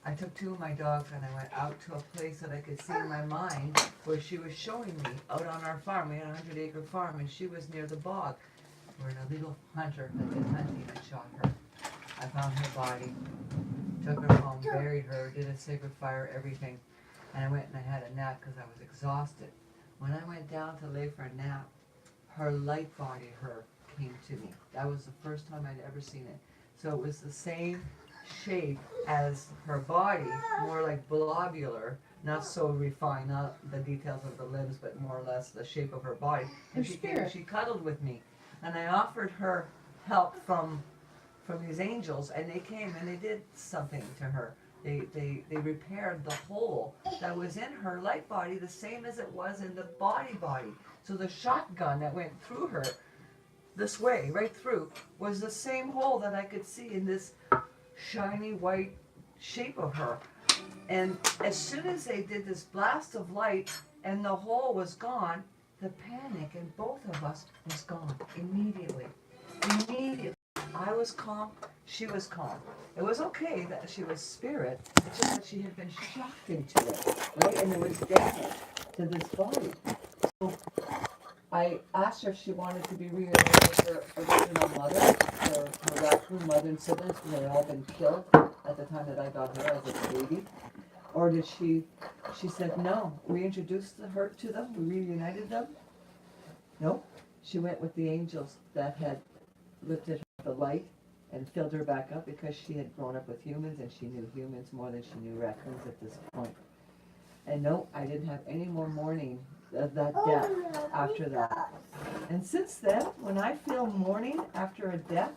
I took 2 of my dogs and I went out to a place that I could see in my mind where she was showing me out on our farm. We had a 100-acre farm, and she was near the bog where an illegal hunter had been hunting and shot her. I found her body, took her home, buried her, did a sacred fire, everything. And I went and I had a nap because I was exhausted. When I went down to lay for a nap, her light body, came to me. That was the first time I'd ever seen it. So it was the same shape as her body, more like globular, not so refined, not the details of the limbs, but more or less the shape of her body. And she came and she cuddled with me. And I offered her help from these angels, and they came and they did something to her. They repaired the hole that was in her light body, the same as it was in the body. So the shotgun that went through her this way, right through, was the same hole that I could see in this shiny white shape of her. And as soon as they did this blast of light and the hole was gone, the panic in both of us was gone immediately. I was calm, she was calm. It was okay that she was spirit, it's just that she had been shocked into it, right? And there was damage to this body. So I asked her if she wanted to be reunited with her original mother, her raccoon mother and siblings, who had all been killed at the time that I got her as a baby. Or did she said no. We introduced her to them, we reunited them. Nope. She went with the angels that had lifted her the light and filled her back up because she had grown up with humans and she knew humans more than she knew raccoons at this point. And no, I didn't have any more mourning of that death after that. And since then, when I feel mourning after a death,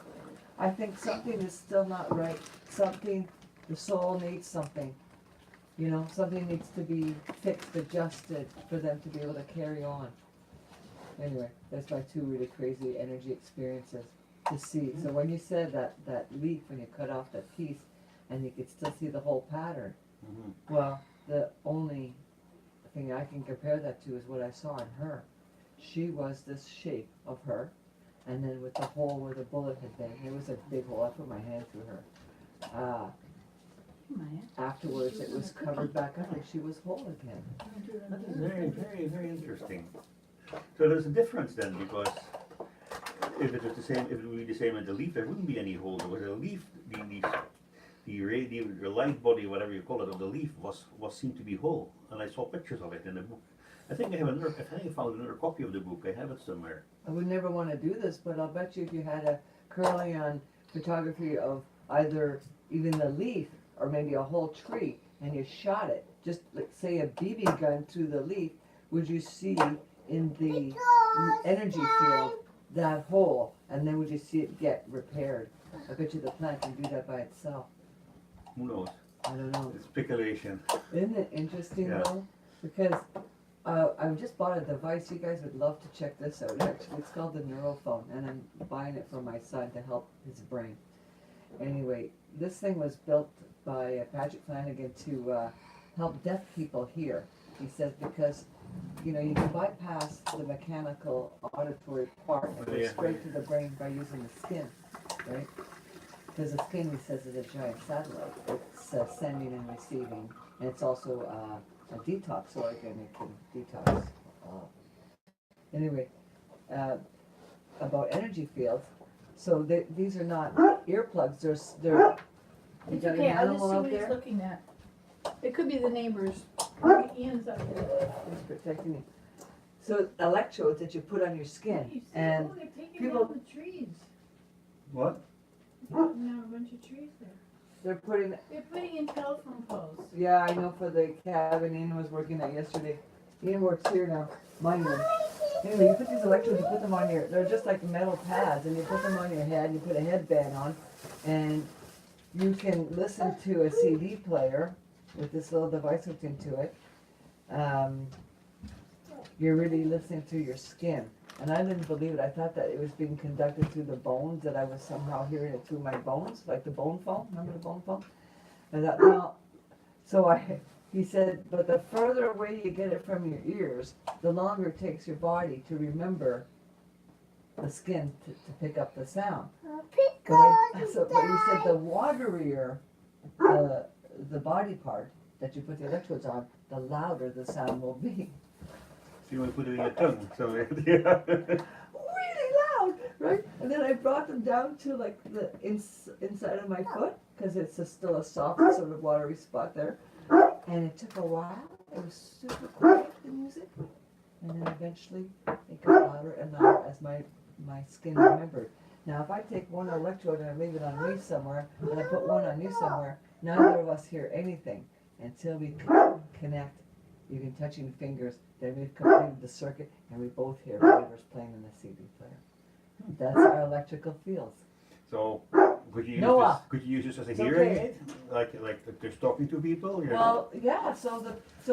I think something is still not right. The soul needs something. You know, something needs to be fixed, adjusted for them to be able to carry on. Anyway, that's my 2 really crazy energy experiences to see. So when you said that leaf, when you cut off that piece, and you could still see the whole pattern, well, the only thing I can compare that to is what I saw in her. She was this shape of her, and then with the hole where the bullet had been, it was a big hole. I put my hand through her. Afterwards, it was covered back up, and she was whole again. That is very, very, very interesting. So there's a difference then, because if it was the same, if it would be the same as the leaf, there wouldn't be any hole. There was a leaf. The light body, whatever you call it, of the leaf was seemed to be whole, and I saw pictures of it in the book. I think I found another copy of the book. I have it somewhere. I would never want to do this, but I'll bet you if you had a Kirlian photography of either even the leaf or maybe a whole tree, and you shot it, just like say a BB gun through the leaf, would you see in the energy field that hole? and then we just see it get repaired. I bet you the plant can do that by itself. Who knows? I don't know. It's speculation. Isn't it interesting Yeah. though? Because I just bought a device. You guys would love to check this out. Actually, it's called the Neurophone, and I'm buying it for my son to help his brain. Anyway, this thing was built by Patrick Flanagan to help deaf people hear. He says because you know you can bypass the mechanical auditory part and go Yeah. straight to the brain by using the skin, right? Because the skin, he says, is a giant satellite. It's sending and receiving, and it's also a detox organ. It can detox. Anyway, about energy fields. So these are not earplugs. They're. You It's got an okay, I'll just animal see out what he's there. looking at. It could be the neighbors. Ian's up there. It's protecting you. So electrodes that you put on your skin, and they're taking people- down the trees. What? Taking down a bunch of trees there. they're putting. They're putting in telephone poles. Yeah, I know for the cabin Ian was working at yesterday. Ian works here now. Mine room. Anyway, you put these electrodes, you put them on your, they're just like metal pads, and you put them on your head, you put a headband on, and you can listen to a CD player with this little device hooked into it. You're really listening to your skin. And I didn't believe it. I thought that it was being conducted through the bones, that I was somehow hearing it through my bones, like the bone phone. Remember the bone phone? I thought, no. So he said, but the further away you get it from your ears, the longer it takes your body to remember the skin to pick up the sound. But he said the waterier the body part that you put the electrodes on, the louder the sound will be. So you want to put it in your tongue. So yeah. Really loud, right? And then I brought them down to like the inside of my foot, because it's still a soft sort of watery spot there. And it took a while. It was super quiet, the music. And then eventually it got louder and louder as my skin remembered. Now if I take one electrode and I leave it on me somewhere, and I put one on you somewhere, neither of us hear anything until we connect, even touching fingers. Then we've completed the circuit and we both hear whatever's playing in the CD player. That's our electrical fields. So could you use Noah. this? Could you use this as a It's hearing okay. aid? Like just talking to people? Yeah. Well, yeah. So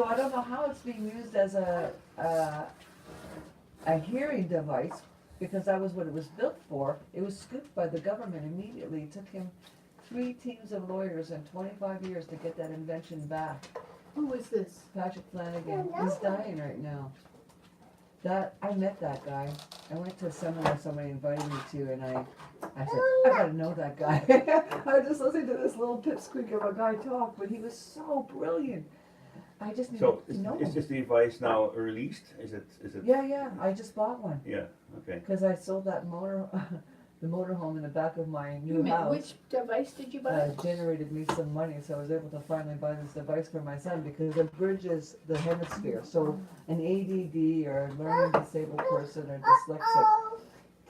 I don't know how it's being used as a hearing device, because that was what it was built for. It was scooped by the government immediately. It took him 3 teams of lawyers and 25 years to get that invention back. Who is this? Patrick Flanagan. He's dying right now. I met that guy. I went to a seminar somebody invited me to, and I said, I gotta know that guy. I was just listening to this little pipsqueak of a guy talk, but he was so brilliant. I just needed So to know is him. this device now released? Is it? Yeah, I just bought one. Yeah. Okay. Because I sold that the motorhome in the back of my new house. Which device did you buy? Generated me some money, so I was able to finally buy this device for my son, because it bridges the hemisphere. So an ADD or a learning disabled person or dyslexic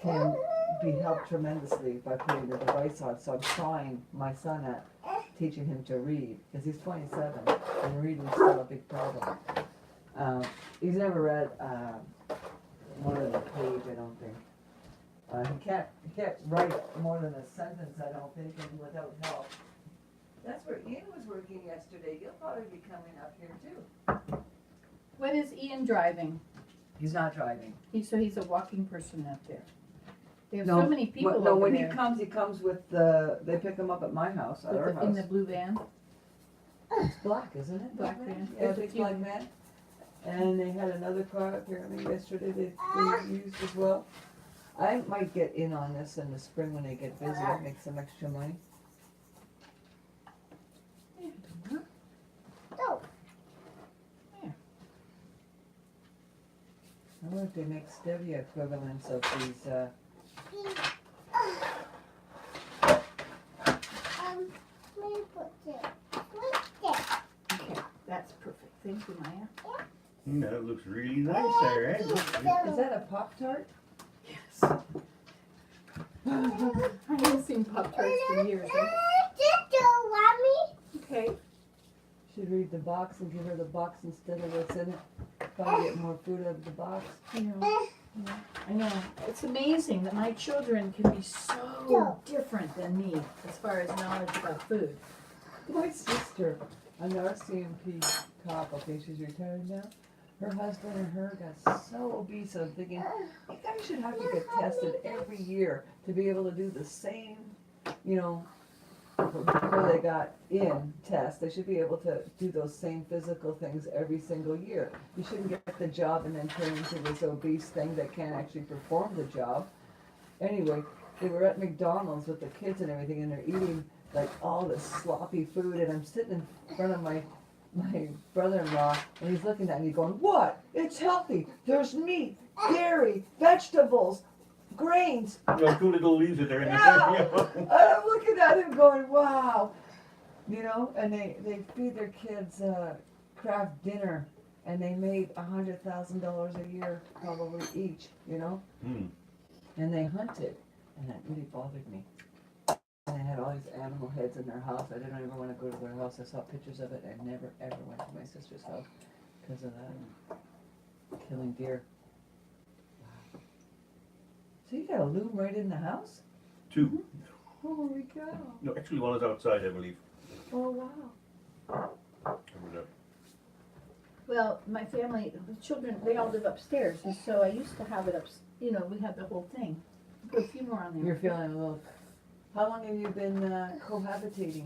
can be helped tremendously by putting the device on. So I'm trying my son at teaching him to read, because he's 27 and reading is still a big problem. He's never read more than a page, I don't think. He can't write more than a sentence, I don't think, and without help. That's where Ian was working yesterday. He'll probably be coming up here too. When is Ian driving? He's not driving. So he's a walking person out there. They have No, so many people No, over when there. he comes with they pick him up at my house, at our In the house. blue van. It's black, isn't it? Black van. Yeah, There's a big few. black van. And they had another car apparently yesterday they used as well. I might get in on this in the spring when they get busier, make some extra money. No. I wonder if they make stevia equivalents of these, Let me put this. Okay, that's perfect. Thank you, Maya. That looks really nice there, eh? is that a Pop-Tart? Yes. I haven't seen Pop-Tarts for years. Okay. Should read the box and give her the box instead of what's in it. Probably get more food out of the box. You know, I know. It's amazing that my children can be so different than me as far as knowledge about food. My sister, an RCMP cop, okay, she's retired now. Her husband and her got so obese, I'm thinking, you guys should have to get tested every year to be able to do the same, you know, before they got in test, they should be able to do those same physical things every single year. You shouldn't get the job and then turn into this obese thing that can't actually perform the job. Anyway, they were at McDonald's with the kids and everything, and they're eating like all this sloppy food, and I'm sitting in front of my brother-in-law, and he's looking at me going, what? It's healthy. There's meat, dairy, vegetables, grains. You know, 2 little leaves in there in the Yeah. center. And I'm looking at him going, wow. You know, and they feed their kids Kraft dinner, and they made $100,000 a year probably each, you know? Hmm. And they hunted, and that really bothered me. And they had all these animal heads in their house. I didn't ever want to go to their house. I saw pictures of it. I never ever went to my sister's house because of that. Killing deer. Wow. So you got a loom right in the house? 2. Holy cow. No, actually one is outside, I believe. Oh wow. Over there. Well, my family, the children, they all live upstairs, and so I used to have it up. You know, we had the whole thing. Put a few more on there. You're feeling a little. How long have you been cohabitating?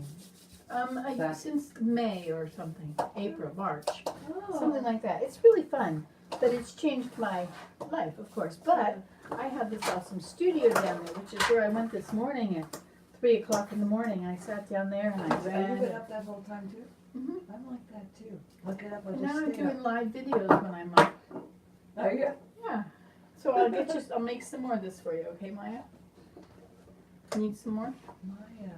Since May or something, April, March, Oh. something like that. It's really fun, but it's changed my life, of course. But I have this awesome studio down there, which is where I went this morning at 3 o'clock in the morning. I sat down there and I Have you read. been up that whole time too? Mhm. I'm like that too. Look it up. I'll And just now I'm stay doing up. live videos when I'm up. Are you? Yeah. So I'll make some more of this for you, okay, Maya? Need some more? Maya,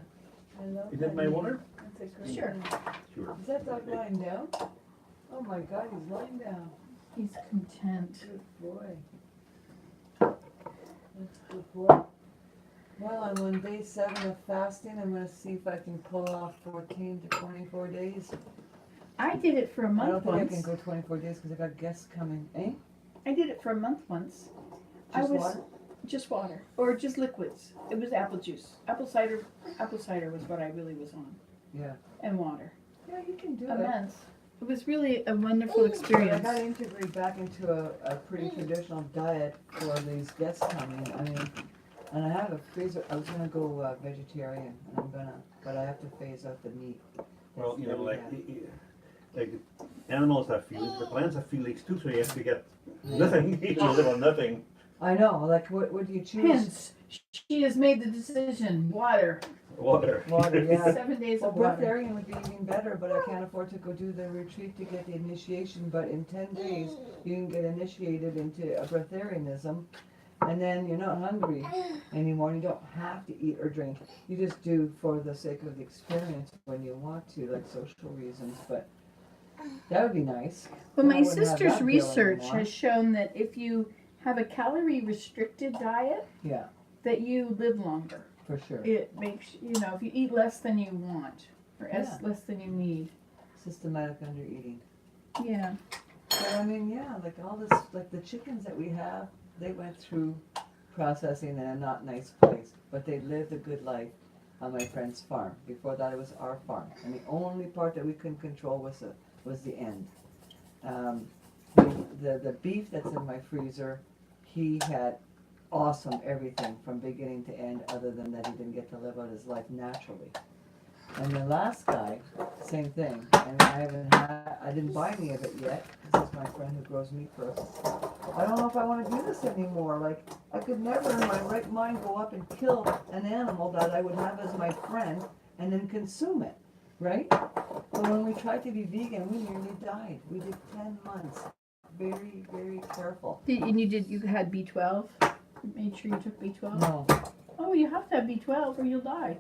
I love Is that my water? That's a great Sure. name. Sure. Is that dog lying down? Oh my God, he's lying down. He's content. Good boy. That's a good boy. Well, I'm on day 7 of fasting. I'm gonna see if I can pull off 14 to 24 days. I did it for a I don't month think I once. can go 24 days because I got guests coming. Eh? I did it for a month once. Just was water? just water or just liquids. It was apple juice, apple cider. Apple cider was what I really was on, Yeah. and water. Yeah, you can do A it. month. It was really a wonderful I experience. got to integrate back into a pretty traditional diet for these guests coming. I mean, and I have a freezer. I was gonna go vegetarian, and but I have to phase out the meat. Well, you know, That's like, very bad. like animals have feelings, but plants have feelings too, so you have to get nothing. You can live on nothing. I know. Like, what do you choose? Hence, she has made the decision. Water. Water. Water, yeah. 7 days Well, of water. breatharian would be even better, but I can't afford to go do the retreat to get the initiation. But in 10 days, you can get initiated into a breatharianism, and then you're not hungry anymore. You don't have to eat or drink. You just do for the sake of the experience when you want to, like social reasons. But that would be nice. Well, I my wouldn't have sister's that bill research anymore. has shown that if you have a calorie restricted diet, Yeah, that you live longer. for sure. It makes, you know, if you eat less than you want or Yeah. less than you need. Systematic undereating. Yeah. But I mean, yeah, like all this, like the chickens that we have, they went through processing in a not nice place, but they lived a good life on my friend's farm. Before that, it was our farm, and the only part that we couldn't control was the end. The beef that's in my freezer, he had awesome everything from beginning to end, other than that he didn't get to live out his life naturally. And the last guy, same thing. And I didn't buy any of it yet. This is my friend who grows meat for us. I don't know if I want to do this anymore. Like, I could never in my right mind go up and kill an animal that I would have as my friend and then consume it, right? But when we tried to be vegan, we nearly died. We did 10 months. Very, very careful. And you had B12? Made sure you took B12? No. Oh, you have to have B12 or you'll die.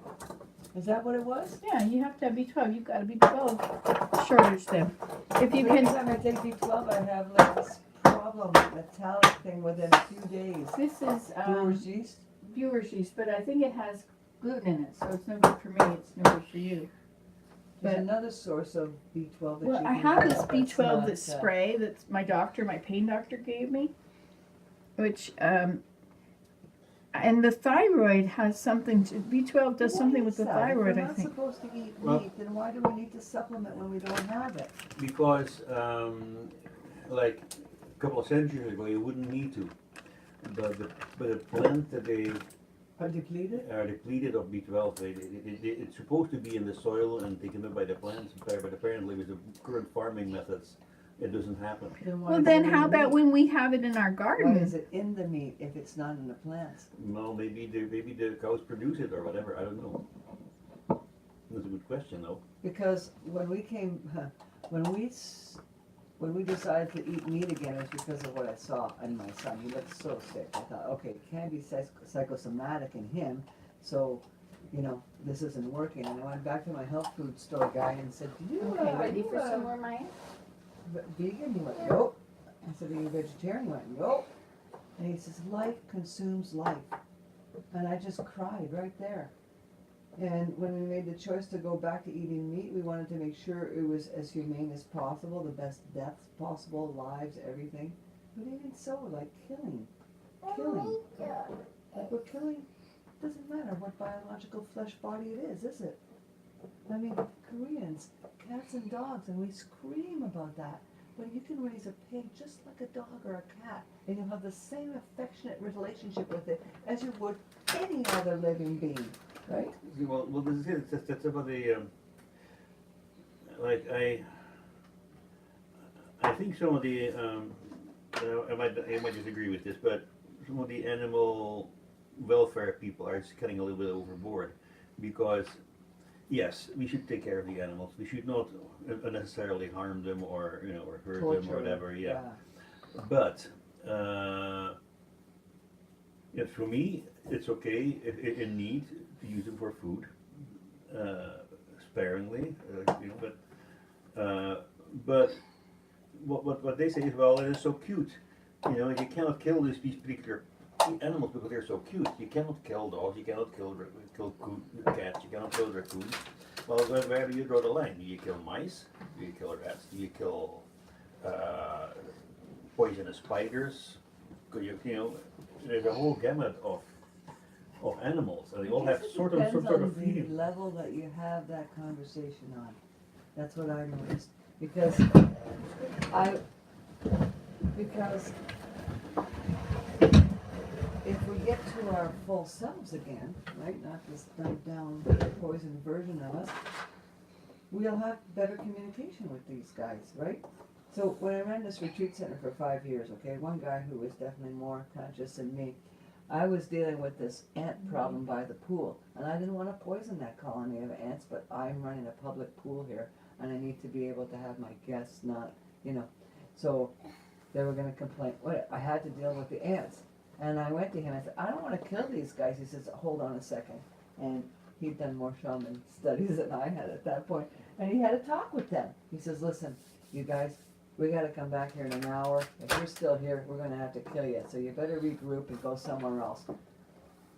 Is that what it was? Yeah, you have to have B12. You've got to be B12 shortage then. If you Every can, time I take B12, I have like this problem, metallic thing within a few days. this is Brewer's yeast? Brewer's yeast, but I think it has gluten in it, so it's no good for me. It's no good for you. There's But- another source of B12 that Well, you I can have get this that's B12 not, that spray that my pain doctor gave me. which and the thyroid has something to B12 does Why something is with the that? thyroid, If I we're think. not supposed to eat Well- meat, then why do we need to supplement when we don't have it? Because like a couple of centuries ago, you wouldn't need to. But the plant that they Are depleted? are depleted of B12. It's supposed to be in the soil and taken up by the plants, but apparently with the current farming methods, it doesn't happen. Then why Well, is then it in how the about meat? when we have it in our Why garden? is it in the meat if it's not in the plants? Well, maybe the cows produce it or whatever. I don't know. That's a good question, though. Because when we came, when we decided to eat meat again, it was because of what I saw in my son. He looked so sick. I thought, okay, it can't be psychosomatic in him, so, this isn't working. And I went back to my health food store guy and said, do you, Okay, ready you, for some more, Maya? vegan? He went, nope. I said, are you vegetarian? He went, nope. And he says, life consumes life. And I just cried right there. And when we made the choice to go back to eating meat, we wanted to make sure it was as humane as possible, the best deaths possible, lives, everything. But even so, like killing. Like we're killing, doesn't matter what biological flesh body it is it? I mean, Koreans, cats and dogs, and we scream about that. But you can raise a pig just like a dog or a cat, and you'll have the same affectionate relationship with it as you would any other living being, right? Well, this is it. That's about the like I think some of the I might disagree with this, but some of the animal welfare people are just cutting a little bit overboard, because yes, we should take care of the animals. We should not unnecessarily harm them or or hurt them Torture, or whatever. Yeah. But yeah, for me, it's okay if in need to use them for food, sparingly, but what they say is, well, it is so cute. You cannot kill these particular animals because they're so cute. You cannot kill dogs. You cannot kill cats. You cannot kill raccoons. Well, where do you draw the line? Do you kill mice? Do you kill rats? Do you kill poisonous spiders? There's a whole gamut of animals, and they all have some sort of Depends on feeling. the level that you have that conversation on. That's what I noticed, because if we get to our full selves again, right, not this dumbed down poisoned version of us, we'll have better communication with these guys, right? So when I ran this retreat center for 5 years, okay, one guy who was definitely more conscious than me, I was dealing with this ant problem by the pool, and I didn't want to poison that colony of ants, but I'm running a public pool here, and I need to be able to have my guests not, so they were going to complain. I had to deal with the ants, and I went to him and said, I don't want to kill these guys. He says, hold on a second, and he'd done more shaman studies than I had at that point, and he had a talk with them. He says, listen, you guys, we got to come back here in an hour. If you're still here, we're going to have to kill you. So you better regroup and go somewhere else.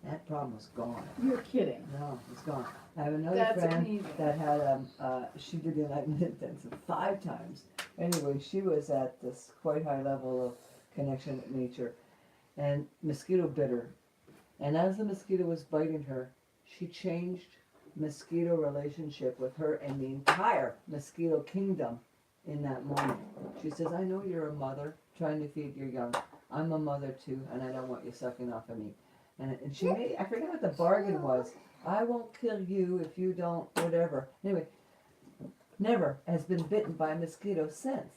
That problem was gone. You're kidding. No, it's gone. I have another That's friend amazing. that had, she did the Enlightenment Intensive 5 times. Anyway, she was at this quite high level of connection with nature. And mosquito bit her. And as the mosquito was biting her, she changed mosquito relationship with her and the entire mosquito kingdom. In that moment, she says, I know you're a mother trying to feed your young. I'm a mother too, and I don't want you sucking off of me. And she made, I forget what the bargain was. I won't kill you if you don't, whatever. Anyway, never has been bitten by a mosquito since.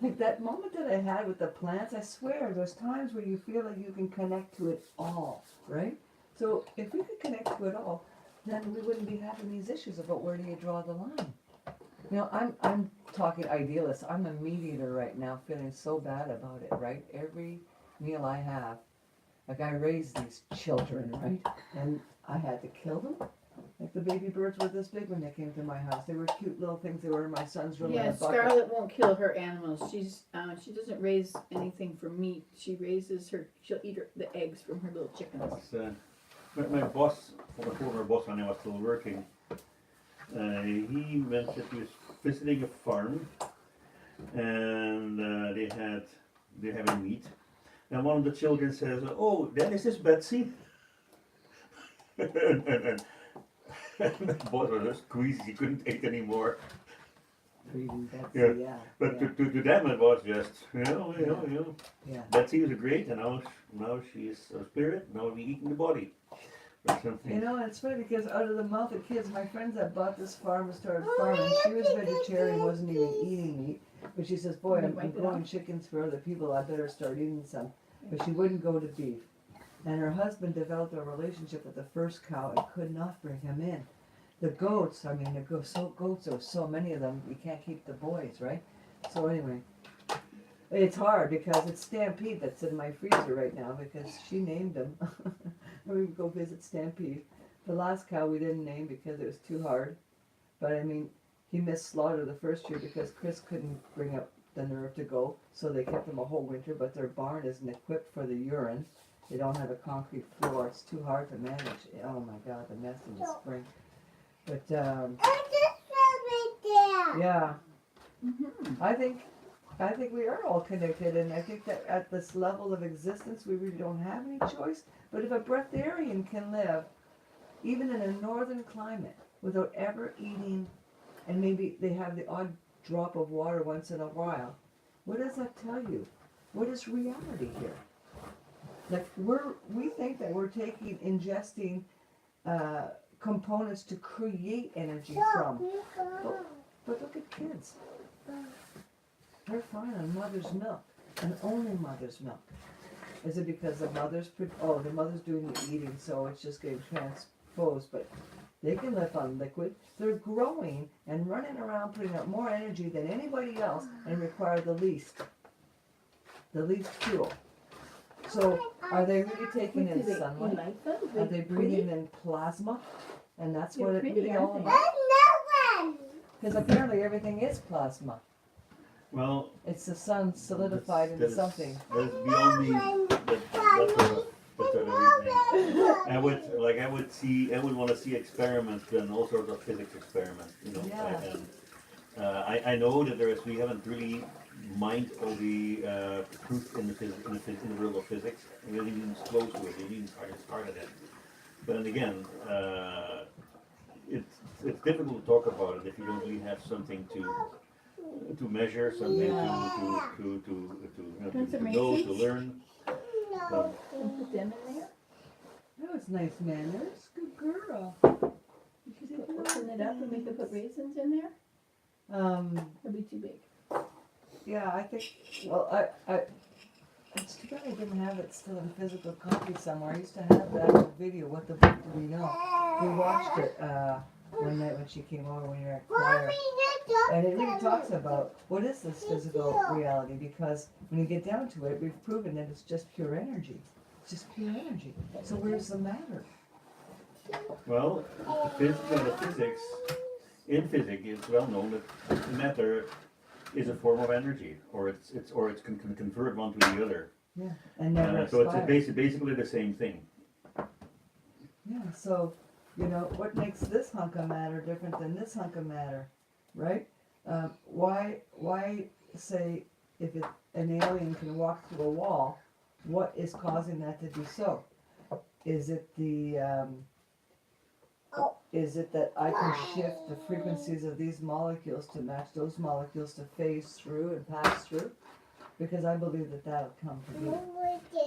Like that moment that I had with the plants, I swear, there's times where you feel like you can connect to it all, right? So if we could connect to it all, then we wouldn't be having these issues about where do you draw the line. I'm talking idealist. I'm a meat eater right now, feeling so bad about it, right? Every meal I have, like I raised these children, right? And I had to kill them. Like the baby birds were this big when they came to my house. They were cute little things. They were in my son's room in Yeah, a bucket. Scarlett won't kill her animals. She doesn't raise anything for meat. She'll eat the eggs from her little chickens. My boss, my former boss when I was still working, he mentioned he was visiting a farm, and they're having meat, and one of the children says, "Oh, then is this Betsy?" and the boy was just squeezed, he couldn't take anymore. Reading Betsy, Yeah. yeah. But yeah. to them it was just, Yeah. Betsy was great, and now she's a spirit, now we eating the body. Or something. You know, it's funny because out of the mouth of kids, my friends that bought this farm and started farming, she was vegetarian, wasn't even eating meat. But she says, boy, I'm growing chickens for other people, I better start eating some. But she wouldn't go to beef. And her husband developed a relationship with the first cow and could not bring him in. The goats, I mean, goats, there so many of them, you can't keep the boys, right? So anyway, it's hard because it's Stampede that's in my freezer right now because she named him. We would go visit Stampede. The last cow we didn't name because it was too hard. But I mean, he missed slaughter the first year because Chris couldn't bring up the nerve to go. So they kept him a whole winter, but their barn isn't equipped for the urine. They don't have a concrete floor. It's too hard to manage. Oh my God, the mess in the spring. But yeah, I think we are all connected, and I think that at this level of existence, we really don't have any choice. But if a breatharian can live, even in a northern climate, without ever eating, and maybe they have the odd drop of water once in a while, what does that tell you? What is reality here? Like we think that we're ingesting components to create energy from. But look at kids. They're fine on mother's milk, and only mother's milk. Is it because the mother's doing the eating, so it's just getting transposed? But they can live on liquid. They're growing and running around, putting out more energy than anybody else, and require the least fuel. So, are they really taking in sunlight? Are they breathing in plasma? And that's what it's really all about. Because apparently everything is plasma. Well, It's the sun solidified into something. That's beyond me. That's everything. I would want to see experiments and all sorts of physics experiments. Yeah. I know that we haven't really mined all the truth in the world of physics. We haven't even close to it. We haven't even started it. But then again, it's difficult to talk about it if you don't really have something to measure, something to know, to learn. And put them in there. That was nice manners. Good girl. You could open it up and we could put raisins in there. It'd be too big. Yeah, I think. Well, I. It's too bad I didn't have it still in physical copy somewhere. I used to have that video. What the book do we know? We watched it one night when she came over when you were at choir. And it really talks about what is this physical reality, because when you get down to it, we've proven that it's just pure energy. It's just pure energy. So where's the matter? Well, physics, in physics, it's well known that matter is a form of energy, or it can convert one to the other. Yeah, and never So it's expires. basically the same thing. Yeah, so, what makes this hunk of matter different than this hunk of matter, right? Why say if an alien can walk through a wall, what is causing that to do so? Is it that I can shift the frequencies of these molecules to match those molecules to phase through and pass through? Because I believe that that'll come to be.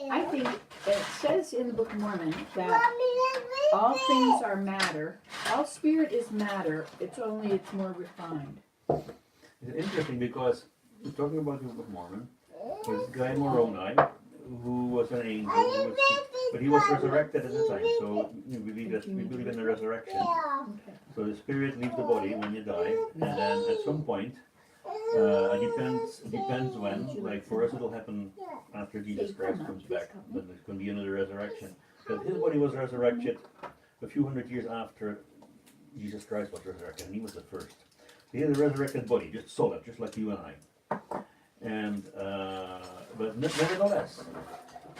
I think it says in the Book of Mormon that all things are matter. All spirit is matter. It's more refined. It's interesting because we're talking about the Book of Mormon. There's this guy Moroni who was an angel, but he was resurrected at the time. So we believe in the resurrection. Okay. So the spirit leaves the body when you die, and then at some point, depends when. Like for us, it'll happen after Jesus Christ comes back. Then there's going to be another resurrection. But his body was resurrected a few hundred years after Jesus Christ was resurrected, and he was the first. He had a resurrected body, just solid, just like you and I. And but nevertheless,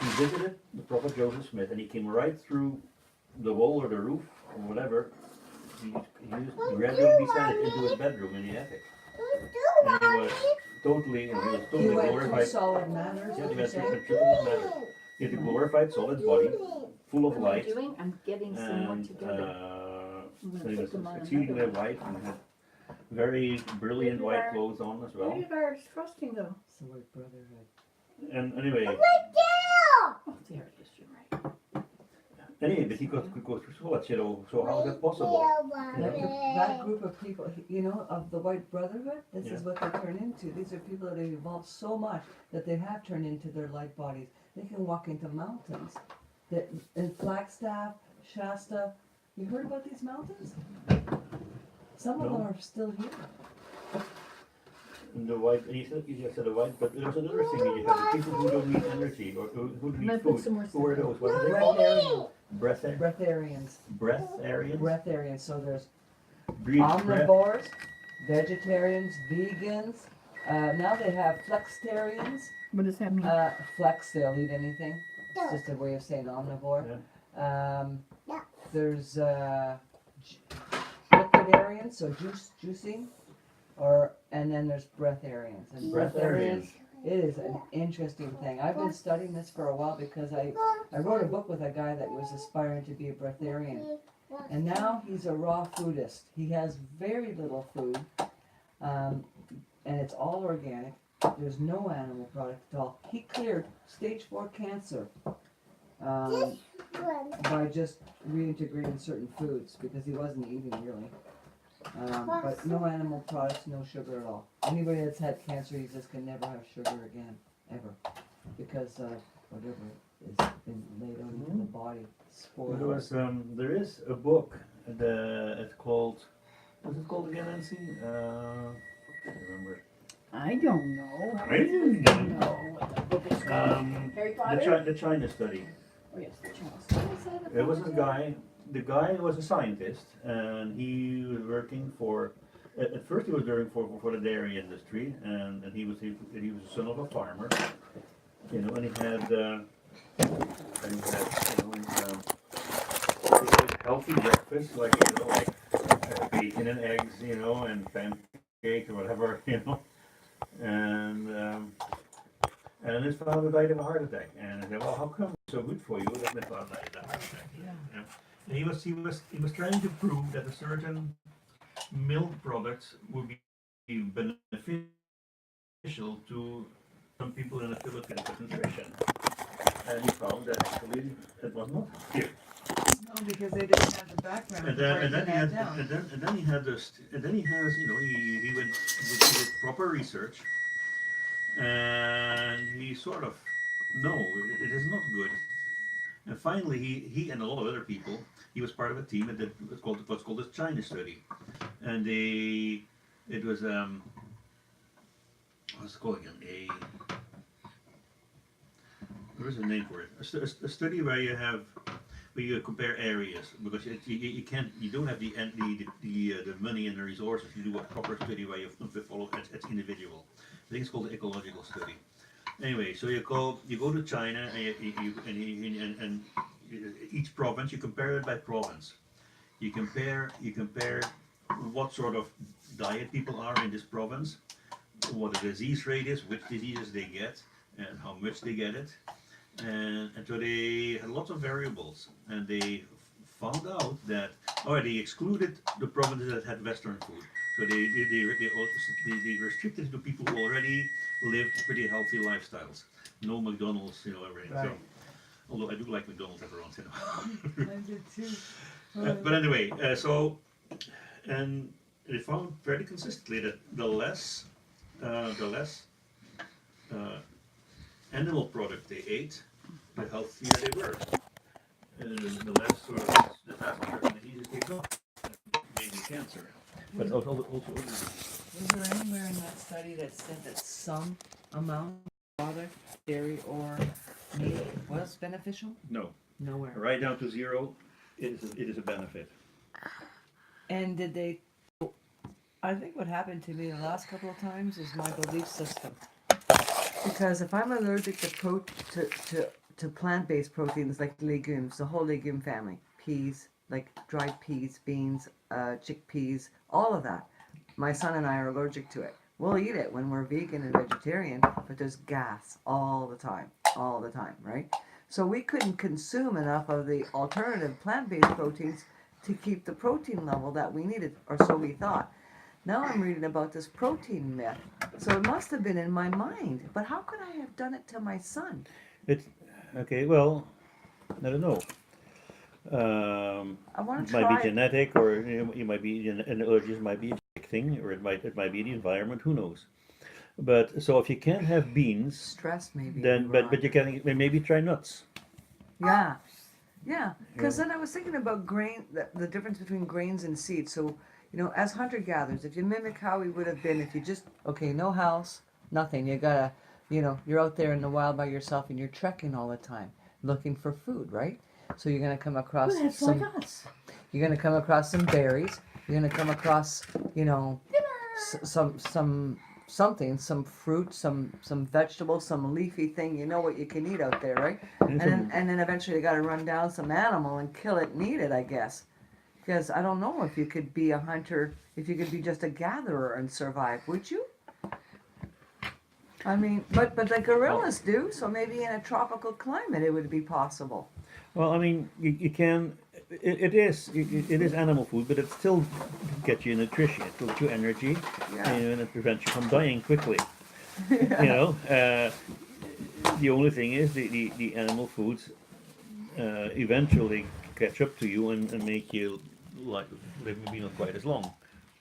he visited the prophet Joseph Smith, and he came right through the wall or the roof or whatever. He randomly descended into his bedroom in the attic, and he was totally, you know, he was He totally went through glorified. solid matter, is Yeah, what he you're went through saying? a triple matter. He had a glorified solid body, full What of am I light, doing? I'm getting some more and together. I'm so gonna he put was them on exceedingly another. white and had very brilliant Where did white our- clothes on as Where well. did our frosting go? It's the white brotherhood. And anyway, Oh, there it is. You're right. but he could go through so much, you know. So how is that possible? That group of people, you know, of the white brotherhood, this is Yeah. what they turn into. These are people that have evolved so much that they have turned into their light bodies. They can walk into mountains. That in Flagstaff, Shasta, you heard about these mountains? Some of No. them are still here. And the white, and you just said the white, but there's another thing that you have, the people who don't need energy or who don't I'm gonna need put food. some more Who are stuff those? What are they called? Breatharians. Breatharians. Breatharians? Breatharians. So there's Breathe breath. omnivores, vegetarians, vegans. Now they have flexitarians. What does that mean? Flex, they'll eat anything. It's just a way of saying omnivore. There's liquidarians, so juicing, and then there's breatharians. And Breatharians. it is an interesting thing. I've been studying this for a while because I wrote a book with a guy that was aspiring to be a breatharian. And now he's a raw foodist. He has very little food, and it's all organic. There's no animal product at all. He cleared stage 4 cancer by just reintegrating certain foods because he wasn't eating really. But no animal products, no sugar at all. Anybody that's had cancer, he just can never have sugar again, ever, because whatever has been laid out into the body spoiled. There is a book, it's called, what's it called again, Nancy? I can't remember. I don't know. I don't know what the book is called. Harry Potter? The China study. Oh yes, the China. There was this guy, the guy was a scientist, and he was working for, at first he was working for the dairy industry, and he was the son of a farmer, you know, and he had healthy breakfast, like, you know, like bacon and eggs, you know, and pancake or whatever, you know, and his father died of a heart attack, and I said, well, how come it's so good for you that my father died of a heart attack? Yeah. And he was trying to prove that a certain milk products would be beneficial to some people in the Philippines with nutrition, and he found that actually it was not here. No, because they didn't have the background. And then he had this, and then he has, you know, he did proper research, and he sort of, no, it is not good. And finally, he and a lot of other people, he was part of a team that did what's called the China study, and it was what's it called again? There is a name for it. A study where you compare areas, because you don't have the money and the resources to do a proper study where you follow it's individual. I think it's called the ecological study. Anyway, so you go to China and each province, you compare it by province. You compare what sort of diet people are in this province, what the disease rate is, which diseases they get, and how much they get it. And so they had lots of variables, and they found out that, they excluded the provinces that had Western food. So they restricted to people who already lived pretty healthy lifestyles. No McDonald's, you know, everything. Right. So, although I do like McDonald's every once in a while. I did too. But anyway, and they found very consistently that the less animal product they ate, the healthier they were. And the less sort of the faster the diseases they got, maybe cancer. But also Was there anywhere in that study that said that some amount of product, dairy or meat was beneficial? no, Nowhere. right down to zero, it is a benefit. And did they? I think what happened to me the last couple of times is my belief system. Because if I'm allergic to plant-based proteins like legumes, the whole legume family, peas, like dried peas, beans, chickpeas, all of that, my son and I are allergic to it. We'll eat it when we're vegan and vegetarian, but there's gas all the time, right? So we couldn't consume enough of the alternative plant-based proteins to keep the protein level that we needed, or so we thought. Now I'm reading about this protein myth. So it must have been in my mind. But how could I have done it to my son? It's okay. Well, I don't know. I want It to might be try. genetic, or it might be an allergy. Might be a genetic thing, or it might be the environment. Who knows? But so if you can't have beans, Stress maybe. then but you can maybe try nuts. Yeah. Yeah. Because then I was thinking about grain, the difference between grains and seeds. So, as hunter-gatherers, if you mimic how we would have been if you just, okay, no house, nothing. You gotta, you're out there in the wild by yourself and you're trekking all the time, looking for food, right? So you're gonna come across Well, that's some. like us. You're gonna come across some berries. You're gonna come across, some fruit, some vegetable, some leafy thing. You know what you can eat out there, right? And then eventually you got to run down some animal and kill it and eat it, I guess. Because I don't know if you could be a hunter, if you could be just a gatherer and survive, would you? I mean, but the gorillas do, so maybe in a tropical climate it would be possible. Well, I mean, you can. It is animal food, but it still gets you nutrition. It gives you energy, Yeah. and it prevents you from dying quickly. The only thing is the animal foods eventually catch up to you and make you live maybe not quite as long,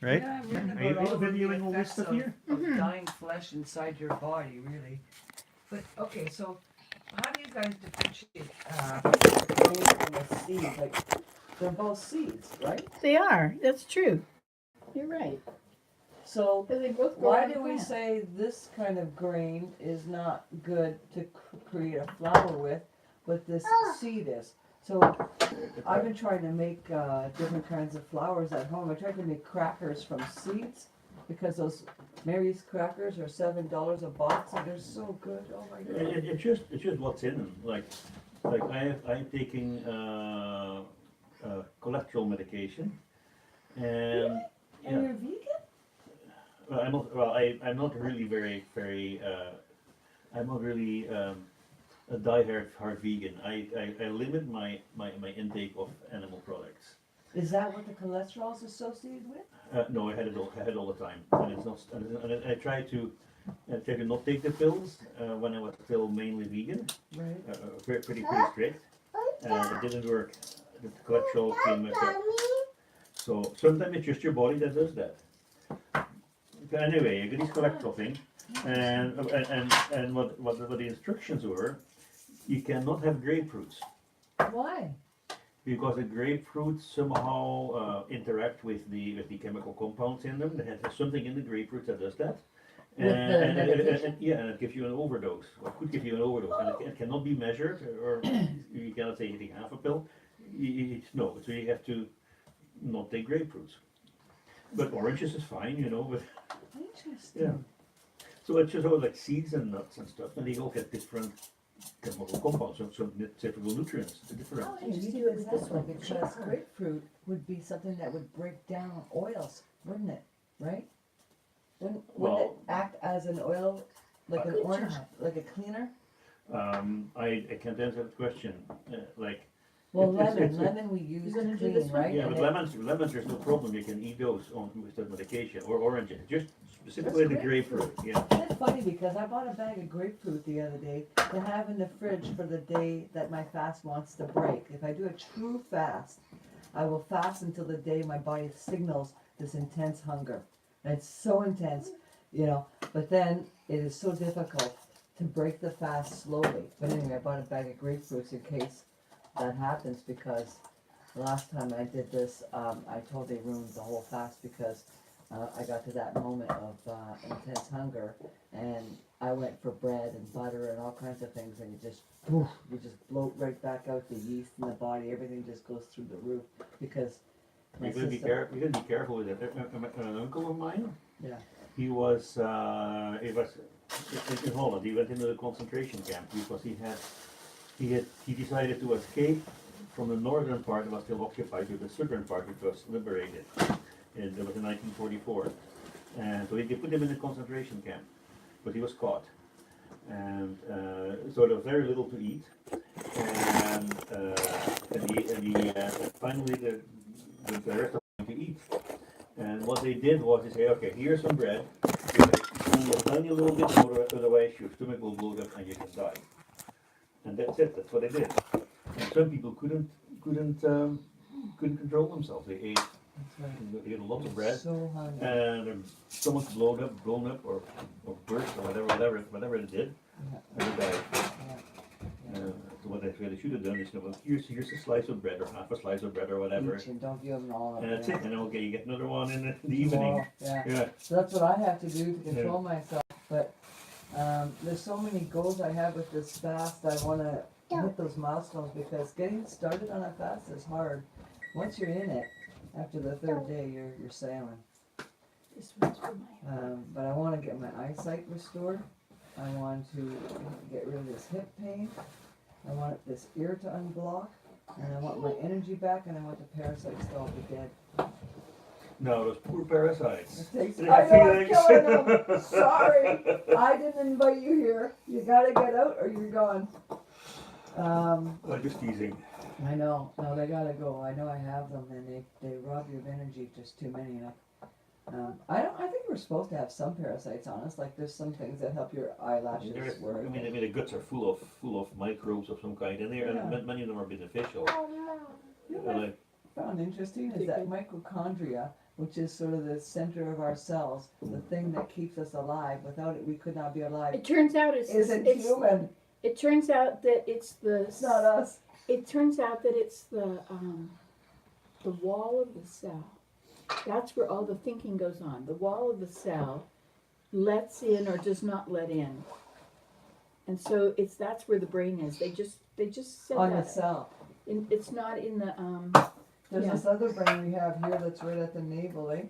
right? Yeah, I'm reading Are you about all the videoing all this effects stuff of, here? of dying flesh inside your body, really. But okay, so how do you guys differentiate grain from a seed? Like they're both seeds, right? They are. That's true. You're right. So Because they both grow why on the do we plant. say this kind of grain is not good to create a flour with, but this seed is? So I've been trying to make different kinds of flours at home. I tried to make crackers from seeds because those Mary's crackers are $7 a box and they're so good. Oh my god! It's just what's in them. Like I'm taking cholesterol medication, and And you're vegan? well, I'm not really very I'm not really a hard vegan. I limit my intake of animal products. Is that what the cholesterol is associated with? No, I had it all the time, and it's not. And I try to not take the pills when I was still mainly vegan. Right. Pretty strict. It didn't work. The cholesterol came up. So sometimes it's just your body that does that. But anyway, you get this cholesterol thing, and what the instructions were, you cannot have grapefruits Why? because the grapefruits somehow interact with the chemical compounds in them. There's something in the grapefruits that does that. With the medication? And it gives you an overdose, or could give you an overdose, and it cannot be measured, or you cannot say eating half a pill. No, so you have to not take grapefruits. But oranges is fine, but Interesting. yeah. So it's just all like seeds and nuts and stuff, and they all get different chemical compounds, some typical nutrients, different. Oh, you do it this way because grapefruit would be something that would break down oils, wouldn't it? Right? Wouldn't it Well- act as an oil, like an Good orange, job. like a cleaner? I can't answer that question. Well, It's- lemon we use You're to gonna do clean, this one? right? Yeah, And but then- lemons, there's no problem. You can eat those with the medication, or oranges. Just specifically the That's grapefruit. Yeah. Isn't it funny because I bought a bag of grapefruit the other day to have in the fridge for the day that my fast wants to break. If I do a true fast, I will fast until the day my body signals this intense hunger. And it's so intense, but then it is so difficult to break the fast slowly. But anyway, I bought a bag of grapefruits in case that happens because the last time I did this, I totally ruined the whole fast because I got to that moment of intense hunger and I went for bread and butter and all kinds of things and you just bloat right back out the yeast in the body, everything just goes through the roof because my You're gonna be system, you're gonna be careful with it. An uncle of mine, yeah, he was in Holland. He went into the concentration camp because he decided to escape from the northern part that was still occupied to the southern part which was liberated. And that was in 1944. And so they put him in a concentration camp, but he was caught. And so there was very little to eat. And finally the rest of them to eat. And what they did was they say, okay, here's some bread, a tiny little bit more, otherwise your stomach will blow up and you can die. And that's it, that's what they did. And some people couldn't control themselves. They ate they ate a lot of bread So hungry. and their stomachs blown up or burst or whatever it did. And they died. So what they really should have done is, well, here's a slice of bread or half a slice of bread or whatever. Each and don't give them all of And that's it. it, and okay, you get another one in the evening. Yeah. Yeah. So that's what I have to do to control myself. But there's so many goals I have with this fast. I want to hit those milestones because getting started on a fast is hard. Once you're in it, after the third day, you're sailing. This one's for my. But I want to get my eyesight restored. I want to get rid of this hip pain. I want this ear to unblock. And I want my energy back, and I want the parasites to all be dead. No, those poor parasites. It takes, Yeah, I know I'm thanks. killing them. Sorry, I didn't invite you here. You gotta get out or you're gone. I'm just teasing. I know. No, they gotta go. I know I have them, and they rob you of energy. Just too many. And I think we're supposed to have some parasites on us. Like there's some things that help your eyelashes There's, work. I mean, the guts are full of microbes of some kind in there, and many of them are beneficial. You know what Like, I found interesting is that mitochondria, which is sort of the center of our cells, the thing that keeps us alive. Without it, we could not be alive. It turns out Isn't human. It turns out that it's It's not us. It turns out that it's the wall of the cell. That's where all the thinking goes on. The wall of the cell lets in or does not let in, and so that's where the brain is. They just said On the that. cell. It's not in the There's Yeah. this other brain we have here that's right at the navel, eh?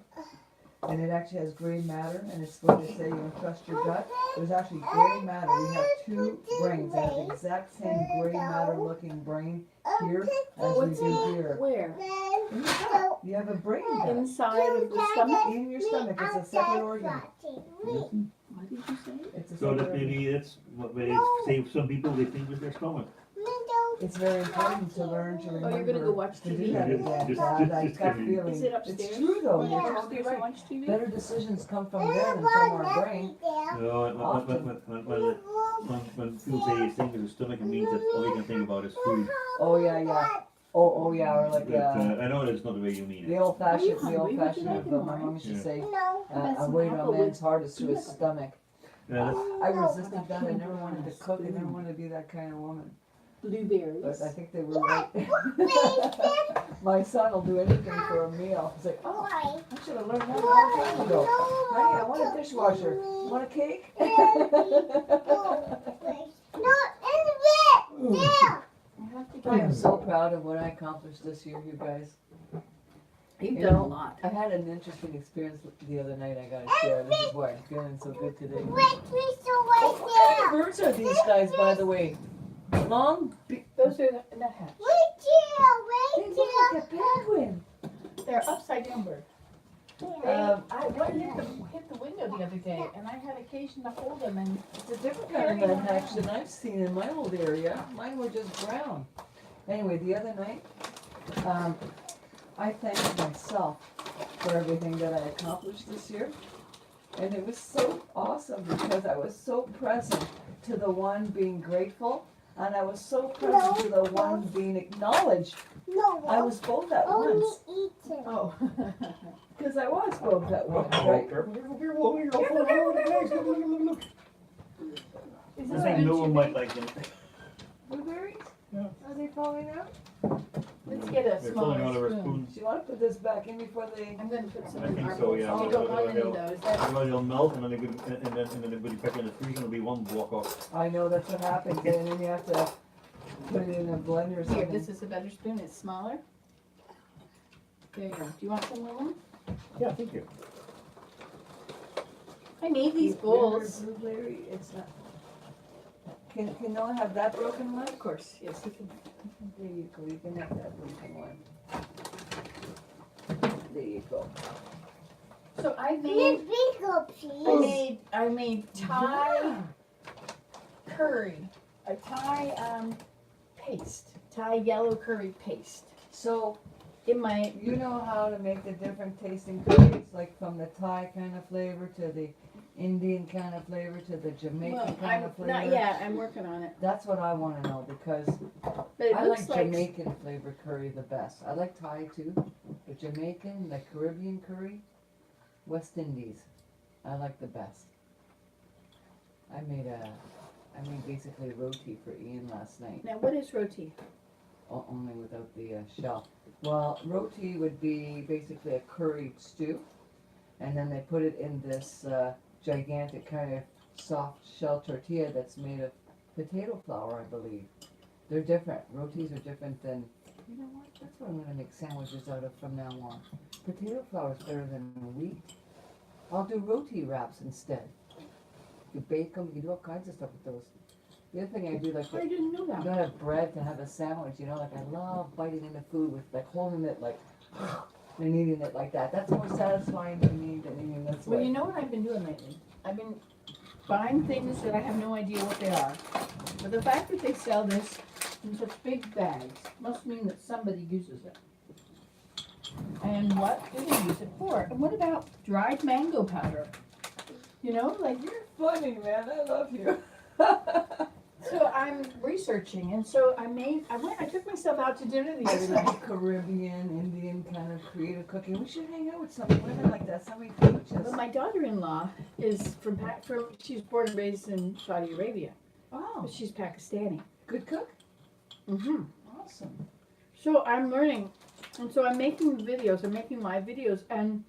And it actually has gray matter, and it's going to say you trust your gut. There's actually gray matter. We have two brains that have the exact same gray matter looking brain here as we do here. where In your gut. You have a brain gut. inside of the stomach. In your stomach. It's a second organ. What did you say? It's a so second that organ. maybe that's what they say. Some people they think with their stomach. It's very important to learn to remember. Oh, you're gonna go watch to do TV? that again. I got feeling. Is it upstairs? It's true though. Yeah, You're upstairs totally to right. watch TV. Better decisions come from there than from our brain. No, when people say you think with the stomach, it means that all you can think about is food. Oh yeah. Oh yeah, or like But, I know that's not the way you mean the it. old fashioned, Are you hungry? Would you like but an my mom orange? used to say, That's a some weight on apple man's with heart is to his stomach. Yeah, I resisted that. I never wanted to cook. I never wanted to be that kind of woman. But Blueberries. I think they were right. My son will do anything for a meal. He's like, oh, I should have learned that a long time ago. Honey, I want a dishwasher. You want a cake? I am so proud of what I accomplished this year, you guys. You've done a lot. I had an interesting experience the other night. I gotta share. This is why I'm feeling so good today. Wait, please don't What kind of birds are these guys, by the way? Long. Those are the nuthatch. They look like a penguin. They're upside down birds. One hit the window the other day, and I had occasion to hold them. And It's a different kind of nuthatch than I've seen in my old area. Mine were just brown. Anyway, the other night, I thanked myself for everything that I accomplished this year. And it was so awesome because I was so present to the one being grateful, and I was so present to the one being acknowledged. I was both at once. oh, Because I was both at once, right? is I this think good no one too? might like them. Blueberries? Yeah. Are they falling out? Let's get a They're falling out of smaller our spoon. spoons. Do you want to put this back in before they... I'm going to put some I in think our so, bowls. yeah. You don't want any of those. That's Otherwise they'll melt and then they put it back in the freezer and it'll be one block off. I know that's what happens, and then you have to put it in a blender or Here, something. this is a better spoon. It's smaller. There you go. Do you want some, Willem? Yeah, thank you. I need these bowls. Blueberry, it's not... Can Noah have that broken one? Of course, yes, you can. There you go, you can have that broken one. There you go. So I Miss made Bingo, please. I made Thai curry, a Thai paste, Thai yellow curry paste. So, In my you know how to make the different tasting curries, like from the Thai kind of flavor to the Indian kind of flavor to the Jamaican well, kind I'm of flavor? not yet. I'm working on it. That's what I want to know because But it I looks like like Jamaican flavor curry the best. I like Thai too, but Jamaican, the Caribbean curry, West Indies, I like the best. I made basically roti for Ian last night, now. What is roti? only without the shell. Well, roti would be basically a curried stew, and then they put it in this gigantic kind of soft shell tortilla that's made of potato flour, I believe. They're different. Rotis are different than, you know what, that's what I'm going to make sandwiches out of from now on. Potato flour is better than wheat. I'll do roti wraps instead. You bake them, you do all kinds of stuff with those. The other thing I do, like, I didn't know you that. don't have bread to have a sandwich, you know, like I love biting into food with, like, holding it, like, and eating it like that. That's more satisfying to me than eating this Well, way. you know what I've been doing lately? I've been buying things that I have no idea what they are. But the fact that they sell this in such big bags must mean that somebody uses it. And what do they use it for? And what about dried mango powder? You know, like You're funny, man. I love you. so I'm researching, and so I took myself out to dinner the other night. Caribbean, Indian kind of creative cooking. We should hang out with some women like that. Somebody teach us. But my daughter-in-law is she's born and raised in Saudi Arabia, Oh, but she's Pakistani. good cook. Mm-hmm. Awesome. So I'm learning, and so I'm making videos. I'm making live videos, and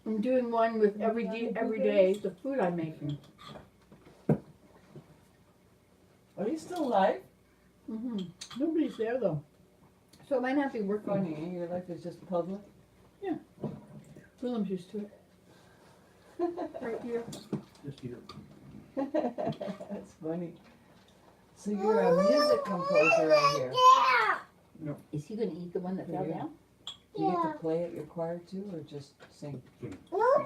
I'm doing one with every day the food I'm making. Are you still alive? Mm-hmm. Nobody's there though, so I might not be working. Funny, eh? Your life is just public. Willem's used to it. Right here. Just here. That's funny. So you're a music composer, I hear. Yeah. Is he gonna eat the one that fell Yeah. down? Do you get to play at your choir too, or just sing? No,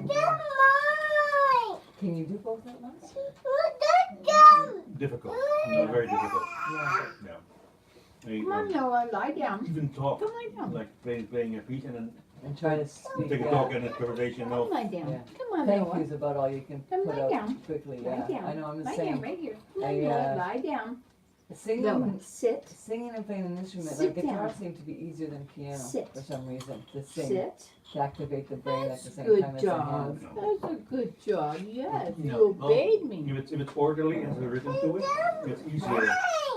they're mine. Can you do both at once? No, they're them. Difficult. Not very difficult. Yeah. Yeah. Come on, Noah, lie down. Even talk, Come lie down. like playing your feet and then And try to speak. take a out. talk and a conversation. Come No, lie down. Yeah. Come on, Thank Noah. you is about all you can Come put lie out down. quickly. Lie Yeah, down. I know. I'm the Lie down same. right here. Come I, on, Noah, lie down. Singing, Noah, sit. singing and playing an instrument, Sit like guitar down. seemed to be easier than piano Sit. for some reason. To sing, Sit. to activate the brain at the same Good time as the job. hands. That's a good job. Yes, you No, obeyed me. if it's orderly and there's a rhythm to it, it's easier.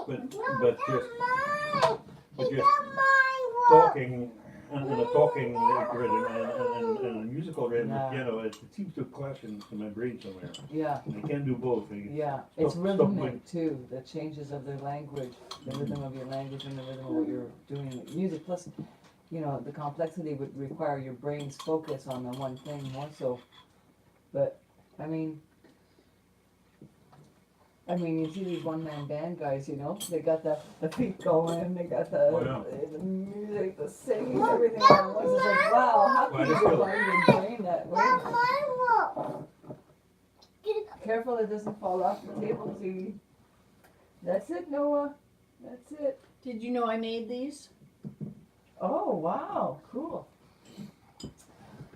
But just Mine. but just Mine. talking and a talking rhythm and a musical rhythm, Yeah. you know, it seems to clash in my brain somewhere. Yeah, I can't do both. yeah. It's Stop rhythmic doing- too. The changes of the language, the rhythm of your language, and the rhythm of what you're doing with music. Plus, you know, the complexity would require your brain's focus on the one thing more so. But I mean, you see these one-man band guys, you know, they got the feet going, they got Oh, yeah. the music, the singing, everything all at once. It's like, wow, how Well, can I you feel- mind your brain that way? That's my rope. Careful it doesn't fall off the table, see. That's it, Noah. That's it. Did you know I made these? Oh, wow, cool.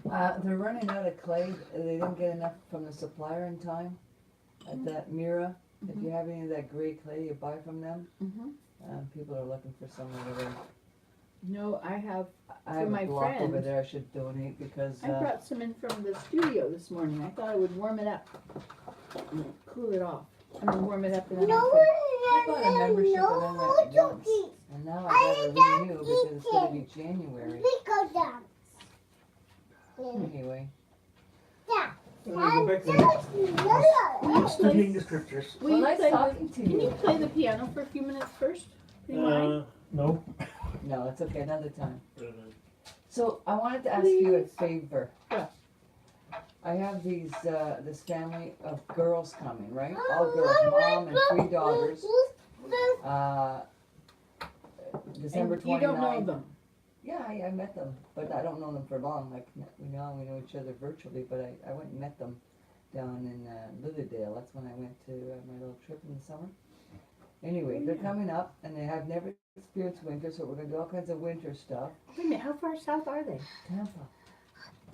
They're running out of clay. They didn't get enough from the supplier in time at that Mira. If you have any of that gray clay you buy from them, Mm-hmm. people are looking for some of it. No, I have. I have my a block over friend. there I should donate because I brought some in from the studio this morning. I thought I would warm it up, and cool it off. I mean, warm it up and then No, I bought a membership no, and I went no, once. And now I gotta renew because it's gonna be January. Pick dance. Anyway, Yeah. Go back to No. studying the scriptures. Will you nice play talking to Can you you. play the piano for a few minutes first? Do you mind? No. No, it's okay, another time. So I wanted to ask you a favor. Yeah. I have these this family of girls coming, right? All girls, mom and 3 daughters. December And you don't know 29th. them. Yeah, I met them, but I don't know them for long. Like we know each other virtually, but I went and met them down in Lilydale. That's when I went to my little trip in the summer. Anyway, they're coming up, and they have never experienced winter, so we're gonna do all kinds of winter stuff. Wait a minute, how far south are they? Tampa.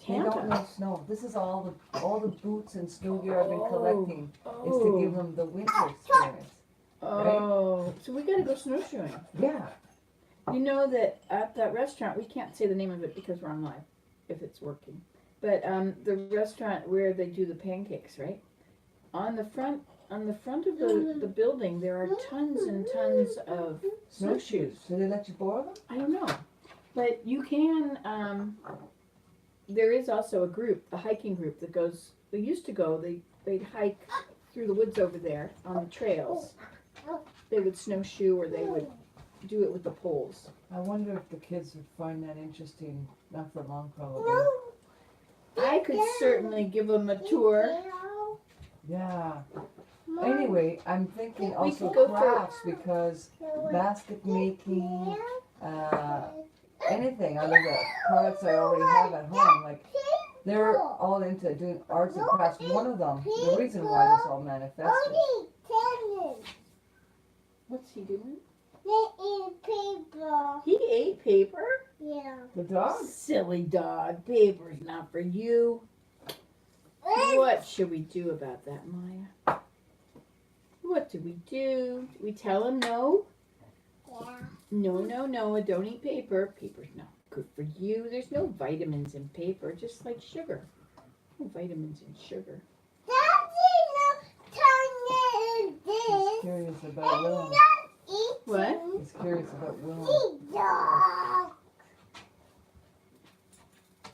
They don't know snow. This is all the boots and snow gear I've been collecting is to give them the winter experience. Oh, so we gotta go snowshoeing. Yeah. You know that at that restaurant, we can't say the name of it because we're on live, if it's working. But the restaurant where they do the pancakes, right? On the front of the building, there are tons and tons of snowshoes. Do they let you borrow them? I don't know, but you can. There is also a group, a hiking group that goes. They used to go. They'd hike through the woods over there on the trails. They would snowshoe, or they would do it with the poles. I wonder if the kids would find that interesting. Not for long, probably. I could certainly give them a tour. Yeah. Anyway, I'm thinking also could go for- crafts because basket making, anything out of the products I already have at home. Like they're all into doing arts and crafts. One of them, the reason why this all manifested. What's he doing? Paper. He ate paper? Yeah. The dog. Silly dog. Paper's not for you. What should we do about that, Maya? What do we do? Do we tell him no? Yeah. No, don't eat paper. Paper's not good for you. There's no vitamins in paper, just like sugar. No vitamins in sugar. He's curious about Willem. What? He's curious about Willem.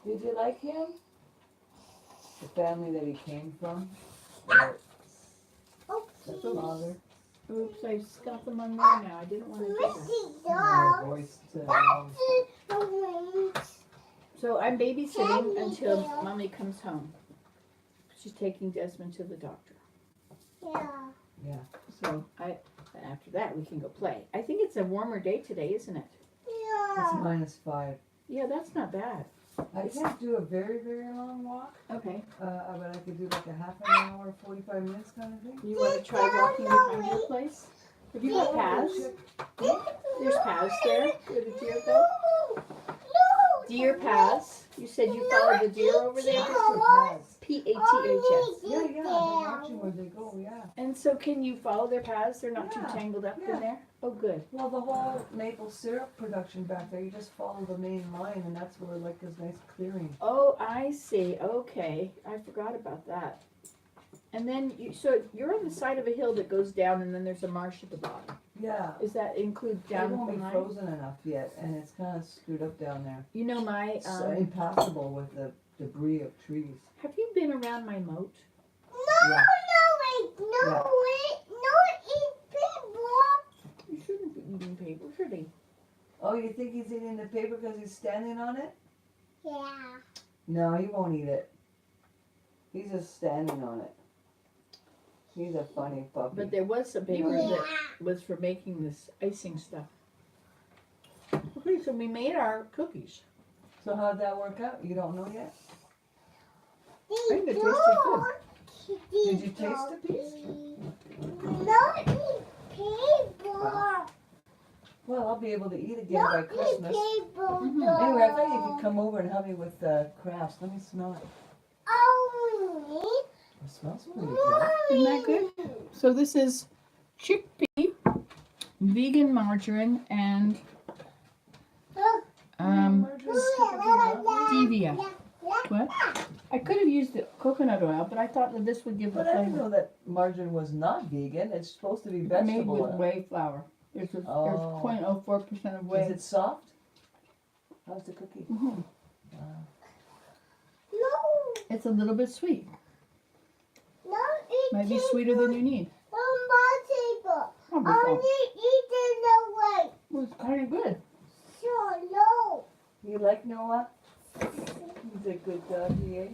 Did you like him? The family that he came from? His father. Oops, I got them on there now. I didn't want to do that. My voice So I'm babysitting until Mommy comes home. She's taking Desmond to the doctor. Yeah. So after that we can go play. I think it's a warmer day today, isn't it? It's -5. Yeah, that's not bad. I can't do a very, very long walk, Okay. but I could do like a half an hour, 45 minutes kind of thing. You want to try walking behind your place? Have you got paths? There's paths there where the deer go. Deer paths. You said you followed the deer over there? P-A-T-H-S. Yeah, I've been watching where they go, yeah. And so can you follow their paths? They're not too Yeah, tangled up yeah. in there? Oh, good. Well, the whole maple syrup production back there, you just follow the main line, and that's where like this nice clearing. Oh, I see. Okay. I forgot about that. And then, so you're on the side of a hill that goes down, and then there's a marsh at the bottom. Yeah. Is that include It down won't be behind? frozen enough yet, and it's kind of screwed up down there. You know my, It's impassable with the debris of trees. have you been around my moat? Yeah. You shouldn't be eating paper, should he? Oh, you think he's eating the paper because he's standing on it? Yeah. No, he won't eat it. He's just standing on it. He's a funny puppy. But there was some paper that was for making this icing stuff. Okay, so we made our cookies. So how'd that work out? You don't know yet? I think it tasted good. Did you taste the piece? Not paper. Well, I'll be able to eat again by Christmas. Paper. Anyway, I thought you could come over and help me with crafts. Let me smell it. Oh, It smells pretty good. Isn't that good? So this is chickpea, vegan margarine, and stevia. What? I could have used the coconut oil, but I thought that this would give the But I didn't flavor. know that margarine was not vegan. It's supposed to be Made vegetable with oil. whey flour. There's Oh. 0.04% of Is whey. it soft? How's the cookie? Mhm. no, It's a little bit sweet. no, Might be sweeter than you need. on my table. Probably I so. need eating away. Well, it's kind of good. So no. You like Noah? He's a good doggy, eh?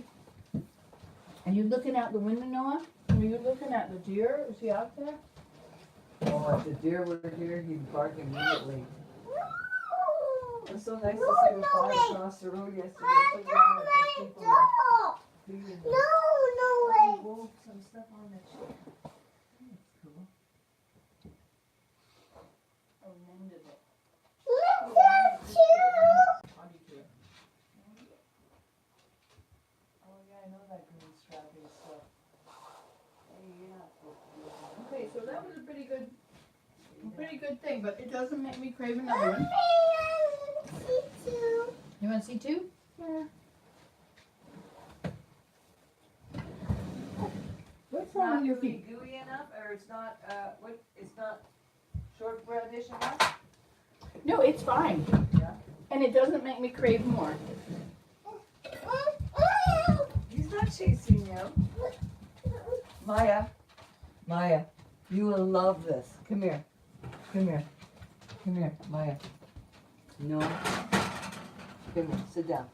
Are you looking out the window, Noah? Are you looking at the deer? Is he out there? Oh, if the deer were here, he'd bark immediately. It was so nice to see the fly across the road yesterday. So glad that there's people No, cleaning no, no way. some stuff on that ship. That's cool. Oh, mended it. Look at you. Potty to it. Oh yeah, I know that green strappy stuff. Hey, you're not supposed to do that. Okay, so that was a pretty good thing, but it doesn't make me crave another one. See too. You want to see two? Yeah. What's Not wrong with your really feet? gooey enough, or it's not, it's not shortbreadish enough? No, it's fine. Yeah. And it doesn't make me crave more. He's not chasing you. Maya, you will love this. Come here. Come here, Maya. No. Come here, sit down.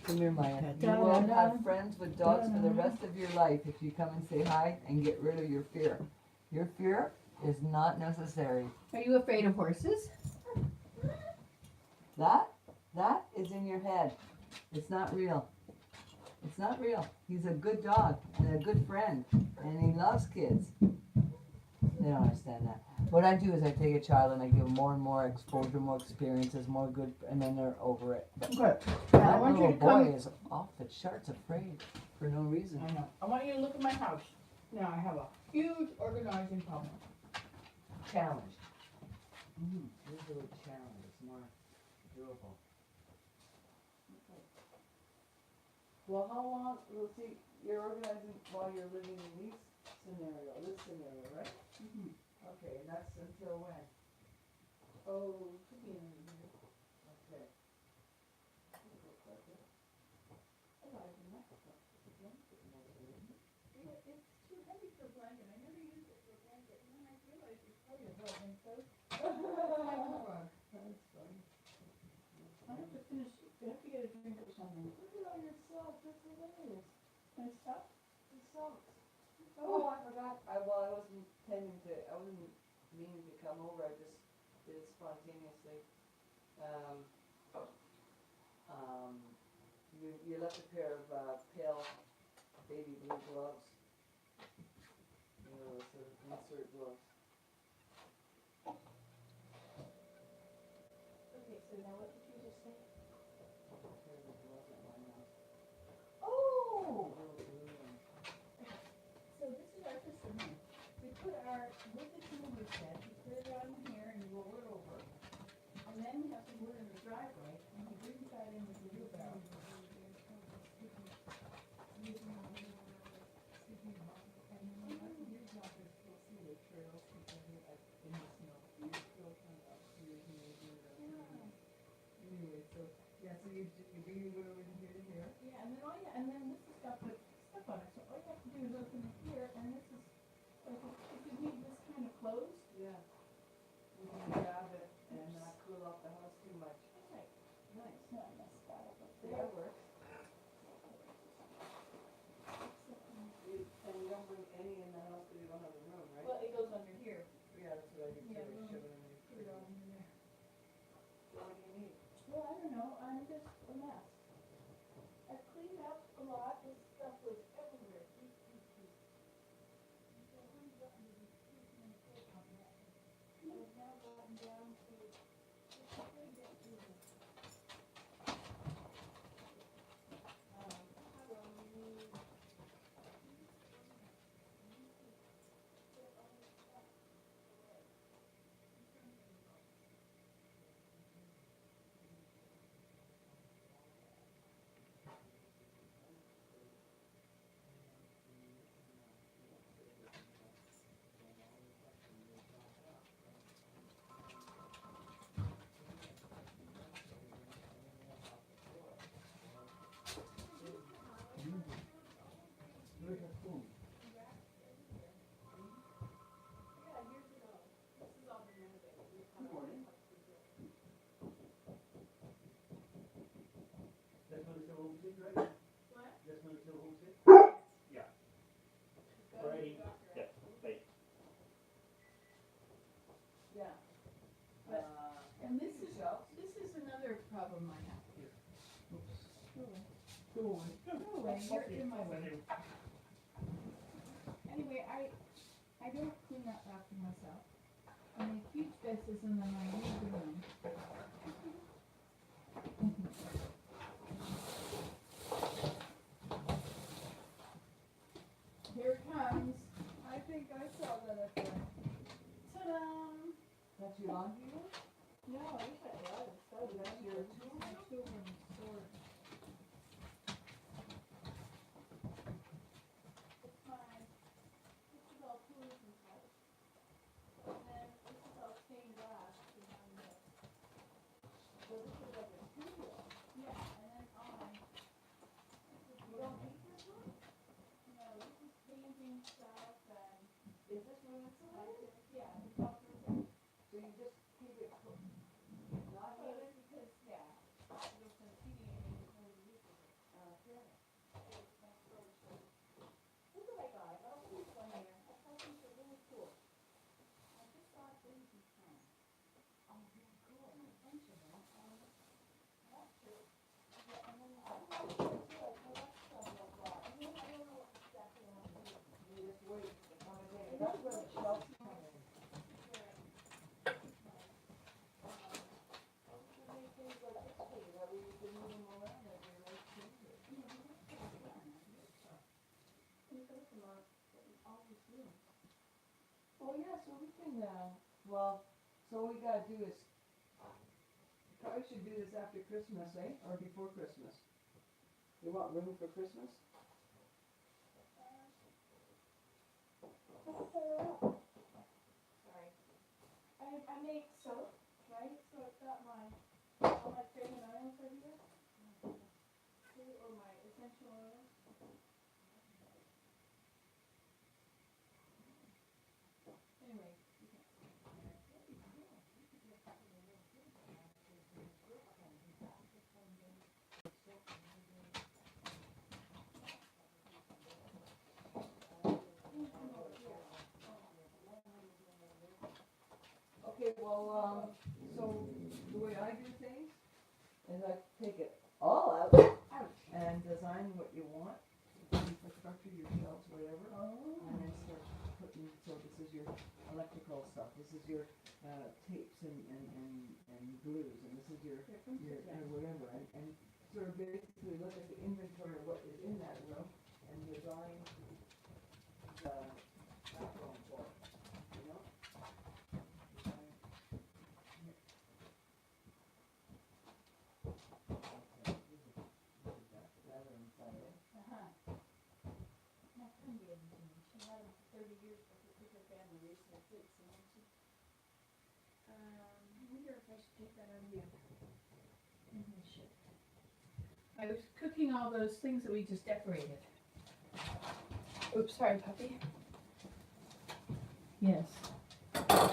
Come here, Maya. You will have friends with dogs for the rest of your life if you come and say hi and get rid of your fear. Your fear is not necessary. Are you afraid of horses? That is in your head. It's not real. It's not real. He's a good dog and a good friend, and he loves kids. They don't understand that. What I do is I take a child and I give them more and more exposure, more experiences, more good, and then they're over it. But Okay. I that want you little to come. boy is off the charts afraid for no reason. I know. I want you to look at my house. Now I have a huge organizing problem. Challenge. Here's the word challenge. It's more doable. Well, how long, we'll see, you're organizing while you're living in this scenario, right? Mm-hmm. Okay, and that's until when? Oh, could be in here. Okay. It's too heavy for a blanket. I never use it for a blanket. And then I realized it's part of what makes those. That's funny. I have to finish. I have to get a drink or something. Look at all your socks, that's hilarious. My stuff? Your socks. Oh, I forgot, I wasn't meaning to come over, I just did it spontaneously. You left a pair of, pale baby blue gloves. You know, those sort of insert gloves. Okay, so now what did you just say? A pair of gloves at my house. Oh! Little blue ones. So this is our system here. We put our wood that's in the wood shed, we put it on here and roll it over. And then we have some wood in the driveway and we bring that in with the wheelbarrow. Anyway, so, yeah, so you bring your wood over here to here. Yeah, and then this has got the stuff on it, so all you have to do is open it here, and this is, like, if you need this kind of closed. Yeah. You can grab it and not cool off the house too much. Right. Nice. No, I messed that up up Yeah, there. that works. And you don't bring any in the house because you don't have the room, right? Well, it goes under here. Yeah, that's what I do too, Yeah, I room. shove it in Put it all there. in there. What do you need? Well, I don't know, I'm just a mess. I cleaned up a lot, this stuff was everywhere. you're in my way. Anyway, I don't clean up after myself. I make huge messes and then I leave the room. Here it comes. I think I saw that up there. Ta-da! That's your laundry room? No, I wish I was. That was That's your tool my room? children's sword. It's mine. This is all tools and such. And then this is all stained glass behind this. So this is like a studio. Yeah, and then on. You don't make this one? No, this is painting stuff and. Is this room insulated? Yeah, it's all perfect. So you just keep it not But heated? it's because, yeah, there's some heating and it's only the roof of it. Okay. That's really cool. Look what I got. I got all these one here. I thought these were really cool. I just thought these were fun. Oh, really cool. A bunch of them. That's true. Yeah, and then I don't know what to do. I collect stuff like that. I mean, I don't know exactly what I'm doing. You just wait on a day. That's where the shelves come in. That way you can move them around as you like to. Oh, yeah, so we can, well, so all we gotta do is, probably should do this after Christmas, eh, or before Christmas? You want room for Christmas? Sorry. I make soap, right? So I've got all my fragrant oils right here. Okay, or my essential oils. Anyway. Okay, well, so the way I do things is I take it all out and design what you want, infrastructure, your shelves, whatever, and then start putting, so this is your electrical stuff, this is your tapes and glues, and this is your whatever, and sort of basically look at the inventory of what is in that room and design the backbone for it, you know? My friend gave them to me. She had them for 30 years, but they took her family recently too, so then she. I wonder if I should take that out of here. Maybe I should. I was cooking all those things that we just decorated. Oops, sorry, puppy. Yes. Where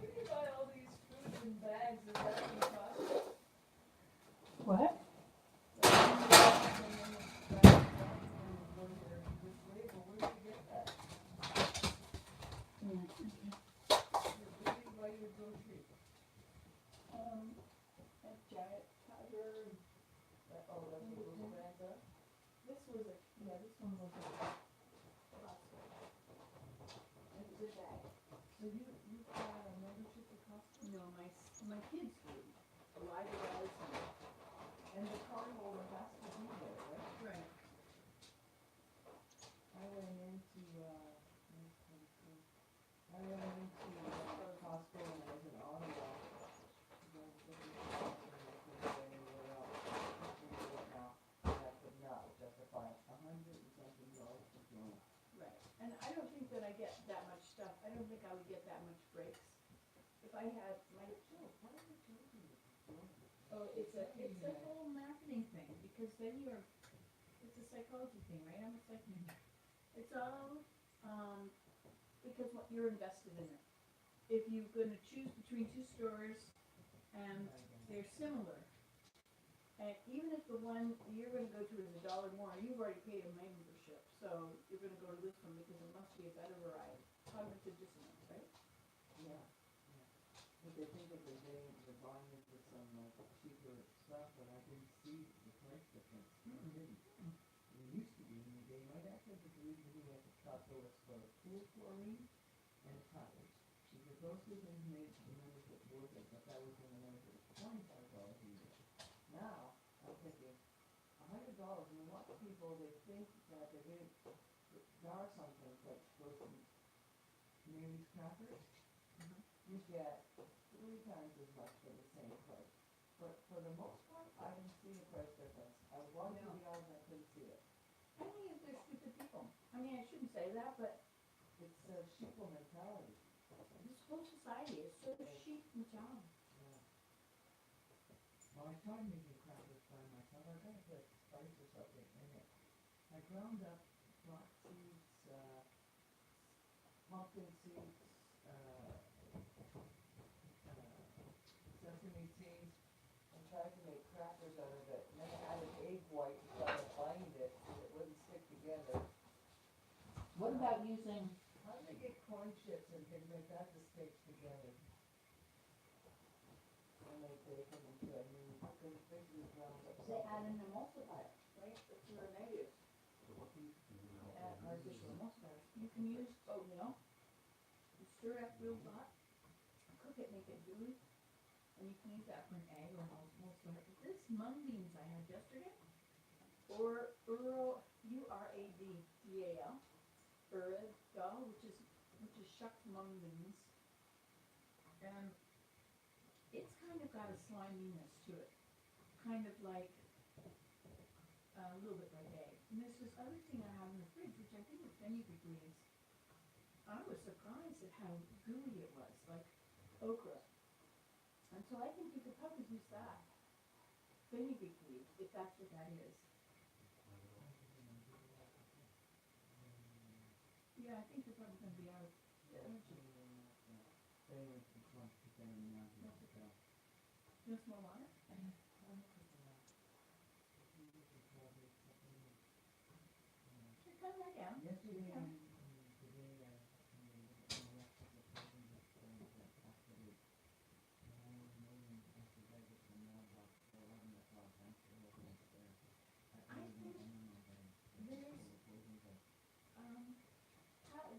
do you buy all these foods in bags? Is that in the cost? What? At Giant Tiger. This was a, yeah, this one was a Costco. It was a bag. So you got a membership to Costco? No, my kids do. Why do I listen? And the cardholder has to be there, right? Right. I went into Costco when I was in Ottawa. I could not justify $100 and something to join. Right, and I don't think that I get that much stuff, I don't think I would get that much breaks. If I had my, oh, it's a whole marketing thing, because then it's a psychology thing, right? I'm a psychologist. It's all, because what you're invested in it. If you're gonna choose between two stores and they're similar, and even if the one you're gonna go to is $1 more, you've already paid a membership, so you're gonna go to this one because it must be a better variety. Cognitive dissonance, right? Yeah. But they think that they're buying into some cheaper stuff, and I didn't see the price difference. I didn't. It used to be in the day, my dad said that the reason he went to Costco was for pool chlorine and tires. He said those two things made the membership worth it, but that was when the membership was $25 a year. Now, I'm thinking, $100, and a lot of people, they think that they're getting, there are some things like those Mary's crackers, you get 3 times as much for the same price. But for the most part, I didn't see the price difference. I was walking through the aisles and I couldn't see it. I think if they're stupid people. I mean, I shouldn't say that, but It's a sheeple mentality. this whole society is so sheep mentality. Yeah. Well, I tried making crackers by myself. I gotta put spice or something in it. I ground up flax seeds, pumpkin seeds, sesame seeds, and tried to make crackers out of it. And then I added egg white to try to bind it so it wouldn't stick together. What about using, How do they get corn chips and can make that to stick together? And they bake them into a new, because it's basically ground up. they add an emulsifier, right? That's what they use. Add artificial emulsifiers. You can use oatmeal, you stir it up real hot, cook it, make it gooey, and you can use that for an egg or an emulsifier. This mung beans I had yesterday, or Uradal, Uradal, Uradal, which is shucked mung beans, and it's kind of got a sliminess to it, kind of like a little bit like egg. And there's this other thing I have in the fridge, which I think is fenugreek leaves. I was surprised at how gooey it was, like okra. And so I think you could probably use that. Fenugreek leaves, if that's what that is. Yeah, I think you're probably gonna be out of energy. You want some more water? Sure, come right down. Yesterday, Yeah.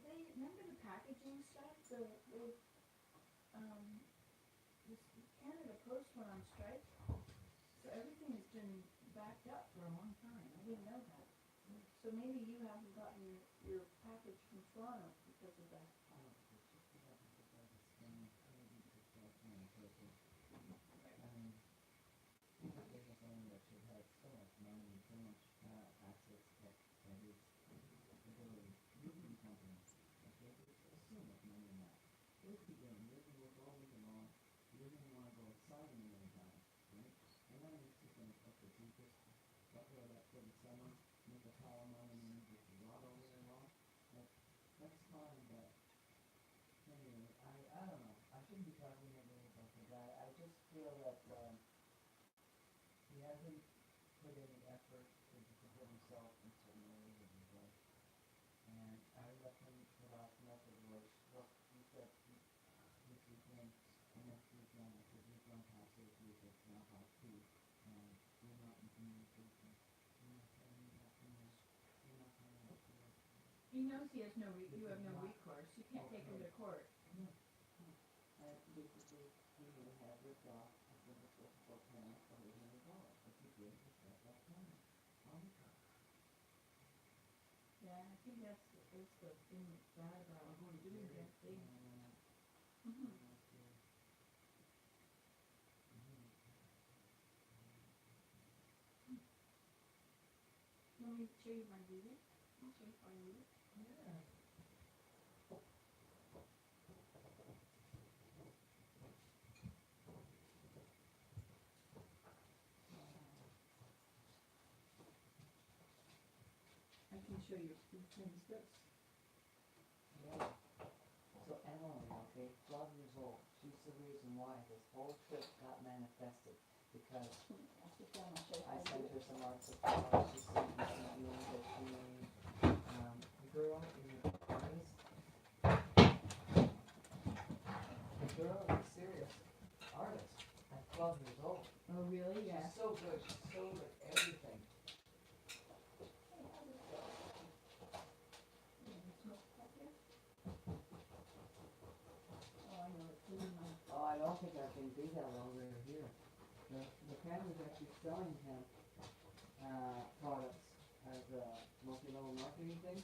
They, remember the packaging stuff, this Canada Post went on strike, so everything has been backed up for a long time, I didn't know that. So maybe you haven't gotten your package from Toronto because of that. That's fine, but anyway, I don't know. I shouldn't be talking negative about the guy. I just feel that he hasn't put any effort into put himself in certain areas of his life. And I let him put off method was, look, you said this weekend and next weekend, I said, you've done past this week, it's now past 2, and you're not in communication. You're not telling me that, you're not telling me that. He knows he has no, you have no recourse, you can't take him to court. And basically, he would have ripped off, I think it's worth about $10,000, but he did, it's at that time. Yeah, I think that's the thing that's bad about doing that thing. Mhm. Let me show you my reader. Let me show you my reader. Yeah. I can show you a few things this. Yeah. So Emily, okay, 12 years old, she's the reason why this whole trip got manifested, because I'll sit down and show you I how to sent do her it. some art supplies, she sent me some viewing that she made. The girl in the 20s, the girl is a serious artist at 12 years old. Oh, really? Yeah. She's so good. She's so good at everything. Oh, I don't think I can be that long right here. The family's actually selling hemp products as a multi-level marketing thing.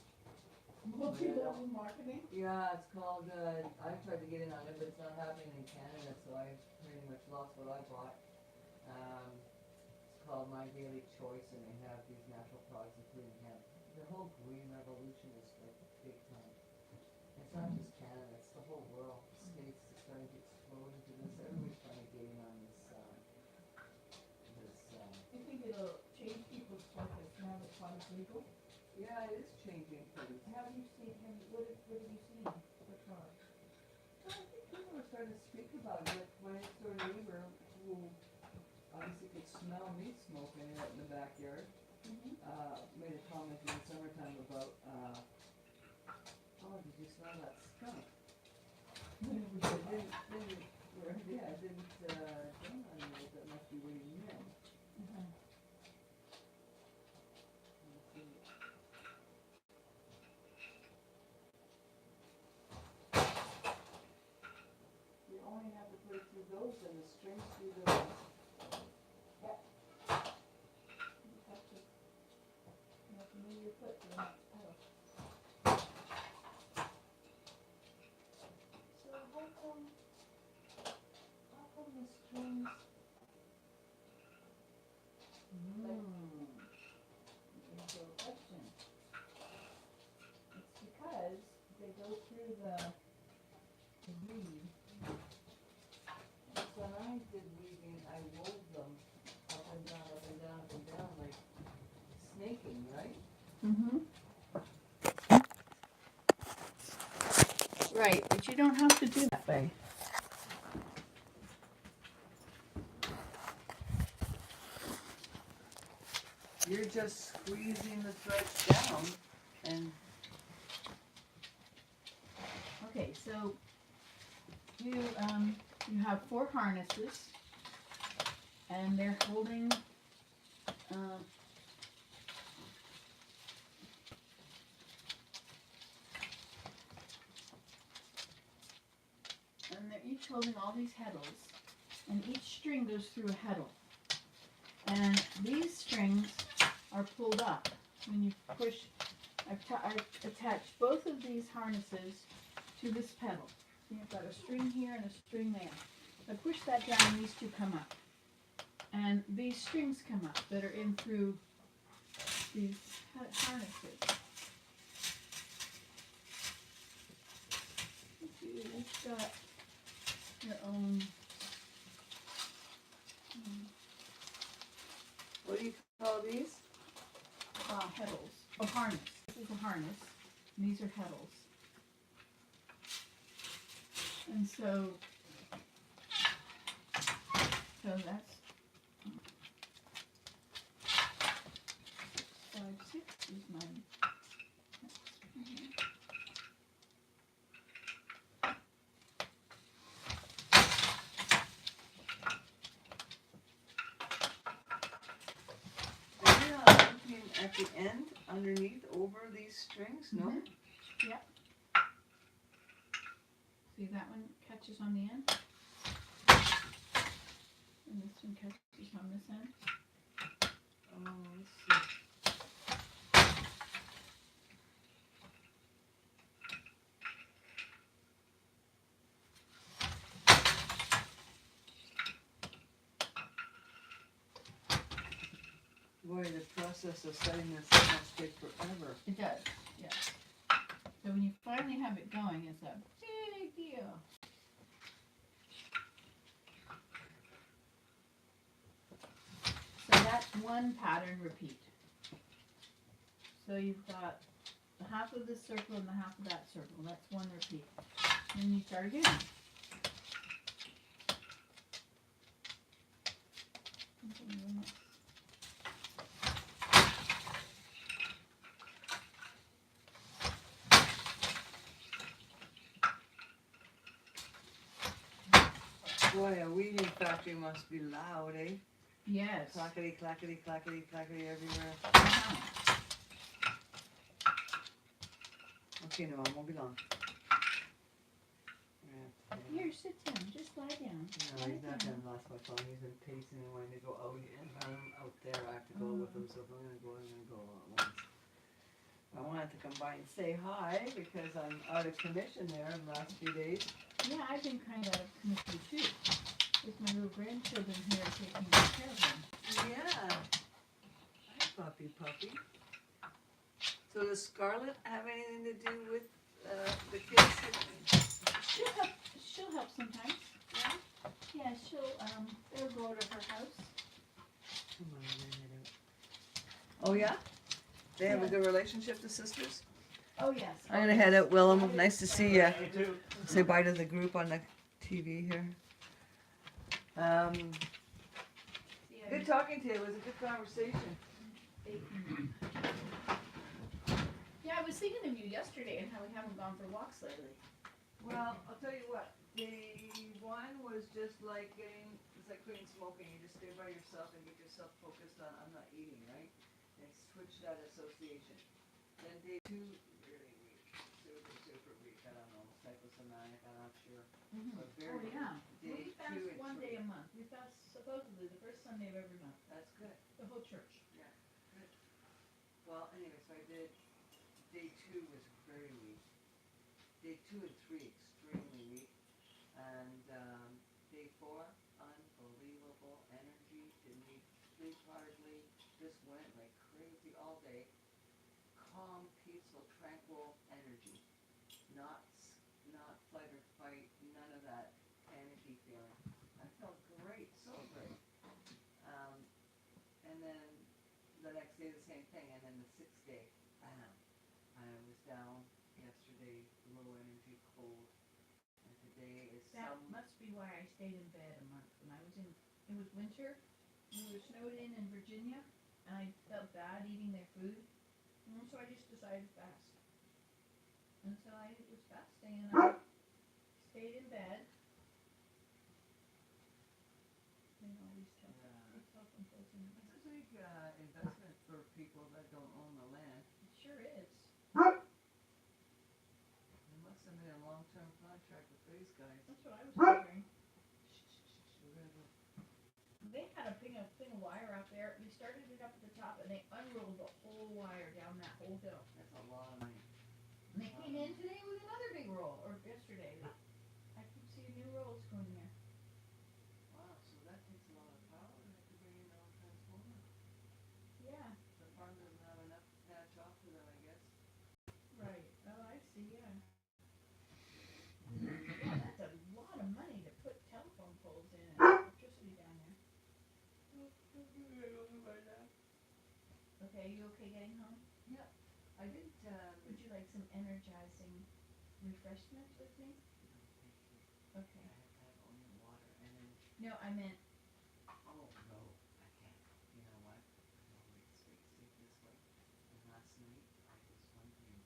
Multi-level marketing? Yeah, it's called, I tried to get in on it, but it's not happening in Canada, so I pretty much lost what I bought. It's called My Daily Choice, and they have these natural products, including hemp. The whole green revolution is like big time. It's not just Canada, it's the whole world. The States are starting to explode into this. Everybody's trying to get in on this, I think it'll change people's focus now that pot is legal. yeah, it is changing things. What have you seen? What have you seen so far? I think people are starting to speak about it. Like my next door neighbor, who obviously could smell me smoking out in the backyard, made a comment in the summertime about, oh, did you smell that skunk? It didn't dawn on me that must be what he meant. Let's see. You only have to put it through those and the strings through those. You have to move your foot to the next pedal. So how come the strings? There's a question. It's because they go through the reed. When I did weaving, I wove them up and down, up and down, up and down, like snaking, right? Right, but you don't have to do that way. You're just squeezing the threads down and Okay, so you have 4 harnesses, and they're holding and they're each holding all these heddles, and each string goes through a heddle. And these strings are pulled up when you push. I've attached both of these harnesses to this pedal. So you've got a string here and a string there. I push that down and these two come up. And these strings come up that are in through these harnesses. You've got your own what do you call these? heddles. Oh, harness. This is a harness. And these are heddles. And so that's 5, 6 is mine. Are you not looking at the end underneath over these strings? No? Yep. See, that one catches on the end. And this one catches on this end. Oh, let's see. Boy, the process of setting this up must take forever. It does, yes. So when you finally have it going, it's a big deal. So that's one pattern repeat. So you've got the half of this circle and the half of that circle. That's one repeat. Then you start again. Boy, a weaving factory must be loud, eh? Yes. Clackety, clackety, clackety, clackety everywhere. Okay, no, I won't be long. Yeah. Here, sit down. Just lie down. No, he's not gonna last much long. He's been pacing and wanting to go out, and I'm out there. I have to go with him, so if I'm gonna go, I'm gonna go all at once. I wanted to come by and say hi because I'm out of commission there in the last few days. Yeah, I've been kind of out of commission too. With my little grandchildren here taking care of them. Yeah. Hi, puppy, puppy. So does Scarlett have anything to do with the kids? She'll help sometimes. Yeah? Yeah, they'll go to her house. Come on, let me head out. Oh yeah? They have a good relationship, the sisters? Oh, yes. I'm gonna head out, Willem. Nice to see ya. You too. Say bye to the group on the TV here. Good talking to you. It was a good conversation. Yeah, I was thinking of you yesterday and how we haven't gone for walks lately. Well, I'll tell you what. The one was just like it's like quitting smoking. You just stay by yourself and get yourself focused on, I'm not eating, right? And switch that association. Then day 2, really weak. Super weak. I don't know. Psychosomatic, I'm not sure. But very Oh, yeah. day We fast 2 and one 3. day a month. We fast supposedly the first Sunday of every month. That's good. The whole church. Well, anyway, so I did, day 2 was very weak. Day 2 and 3, extremely weak. And day 4, unbelievable energy, didn't need sleep hardly, just went like crazy all day. Calm, peaceful, tranquil energy. Not fight or fight, none of that panicky feeling. I felt great, so great. And then the next day the same thing, and then the 6th day, bam, I was down yesterday, low energy, cold, and today is That must be why I stayed in bed a month. When I was it was winter, we were snowed in Virginia, and I felt bad eating their food, and so I just decided to fast. And so I was fasting, and I stayed in bed. You know, these self-imposing. It's a big investment for people that don't own the land. It sure is. They must have made a long-term contract with these guys. That's what I was wondering. We're gonna go. They had a thing of wire out there. They started it up at the top, and they unrolled the whole wire down that whole hill. That's a lot of money. And they came in today with another big roll, or yesterday. I can see new rolls going there. Wow, so that takes a lot of power. They have to bring in their own transformer. Yeah, The farm doesn't have enough to patch off for them, I guess. right. Oh, I see, yeah. Yeah, that's a lot of money to put telephone poles in and electricity down there. Okay, you okay getting home? I didn't, Would you like some energizing refreshment with me? I Okay. have to have only water and then, No, I meant, oh no, I can't. You know what? No, wait, sleep this way. And last night, I was wondering,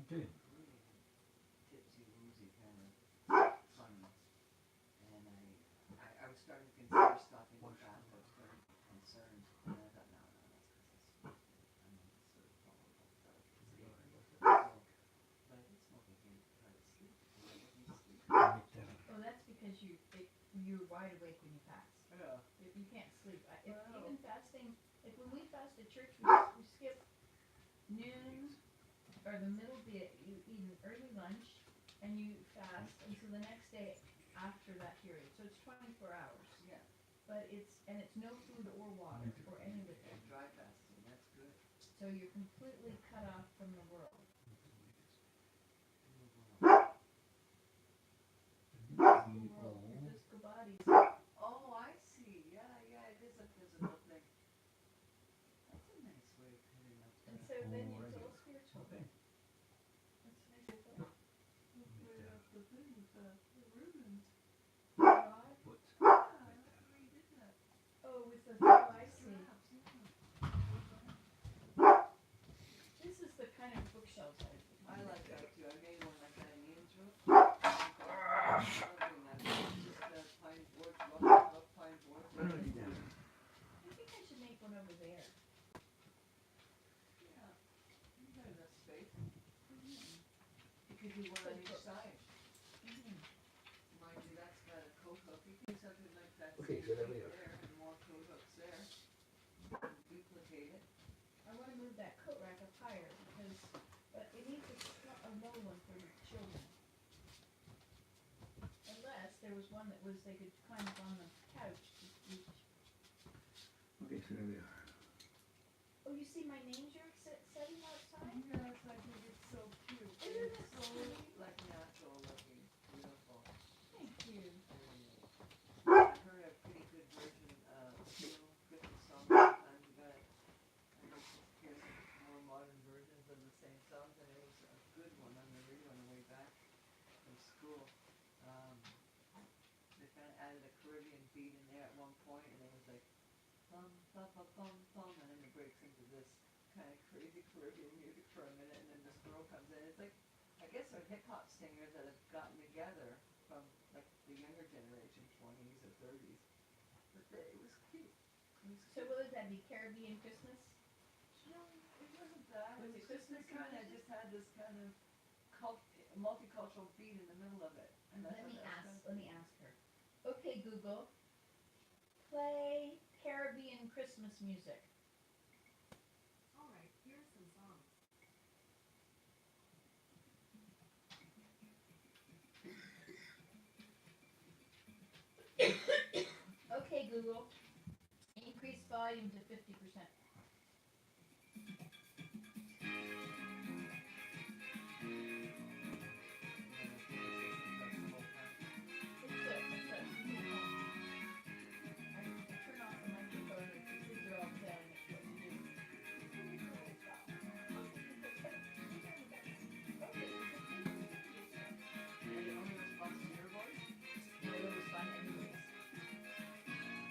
Okay. really tipsy, woozy kind of fun. And I was starting to consider stopping the bath. I was starting to be concerned. And I thought, no, that's because I'm sort of vulnerable. So, but I did smoke again to try to sleep. And I didn't sleep. oh, that's because you're wide awake when you fast. Yeah. You can't sleep. Wow. Even fasting, like when we fast at church, we skip noon or the middle bit. You eat an early lunch and you fast until the next day after that period. So it's 24 hours. Yeah. But it's no food or water or any liquid. And dry fasting, that's good. So you're completely cut off from the world. Your physical body. Oh, I see. Yeah, it is a physical thing. That's a nice way of putting up And that. so then it's all spiritual. Okay. That's a nice way. Put up the thing with the ribbons. God. Yeah, that's where you did that. Oh, with the oh, I see. This is the kind of bookshelves I like that too. I made one like that in Ian's room. Just one over there. Yeah, you got enough space. You could do one on each side. Mind you, that's got a coat hook. You can do something like that. Okay, same so there we shape are. there, and more coat hooks there. Duplicate it. I want to move that coat rack up higher because, but it needs a low one for the children. Unless there was one that was, they could climb up on the couch to reach. Okay, so there we are. Oh, you see my name you're setting outside? Yes, I think it's so cute. Isn't It's it so sweet? like natural looking, beautiful. Thank you. I heard a pretty good version of Christmas song sometimes, but I don't hear some more modern versions of the same songs, and it was a good one on the radio on the way back from school. They kind of added a Caribbean beat in there at one point, and it was like thum thum thum thum thum, and then it breaks into this kind of crazy Caribbean music for a minute, and then this girl comes in. It's like, I guess they're hip hop singers that have gotten together from like the younger generation, 20s or 30s. But it was cute. It was So what would that be, Caribbean Christmas? No, it wasn't that. Was It it was just Christmas kind of music? just had this kind of multicultural beat in the middle of it. And I thought that was Let me ask her. Okay, Google, play Caribbean Christmas music. Alright, here are some songs. Okay, Google, increase volume to 50%. Turn off the microphone if the kids are all telling us what to do. Are you only responsible to your voice? No, it was fun anyways.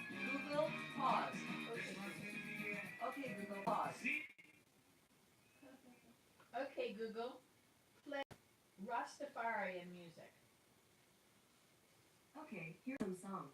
Google, pause. Okay. Okay, Google, pause. Okay, Google, play Rastafarian music. Okay, here are some songs.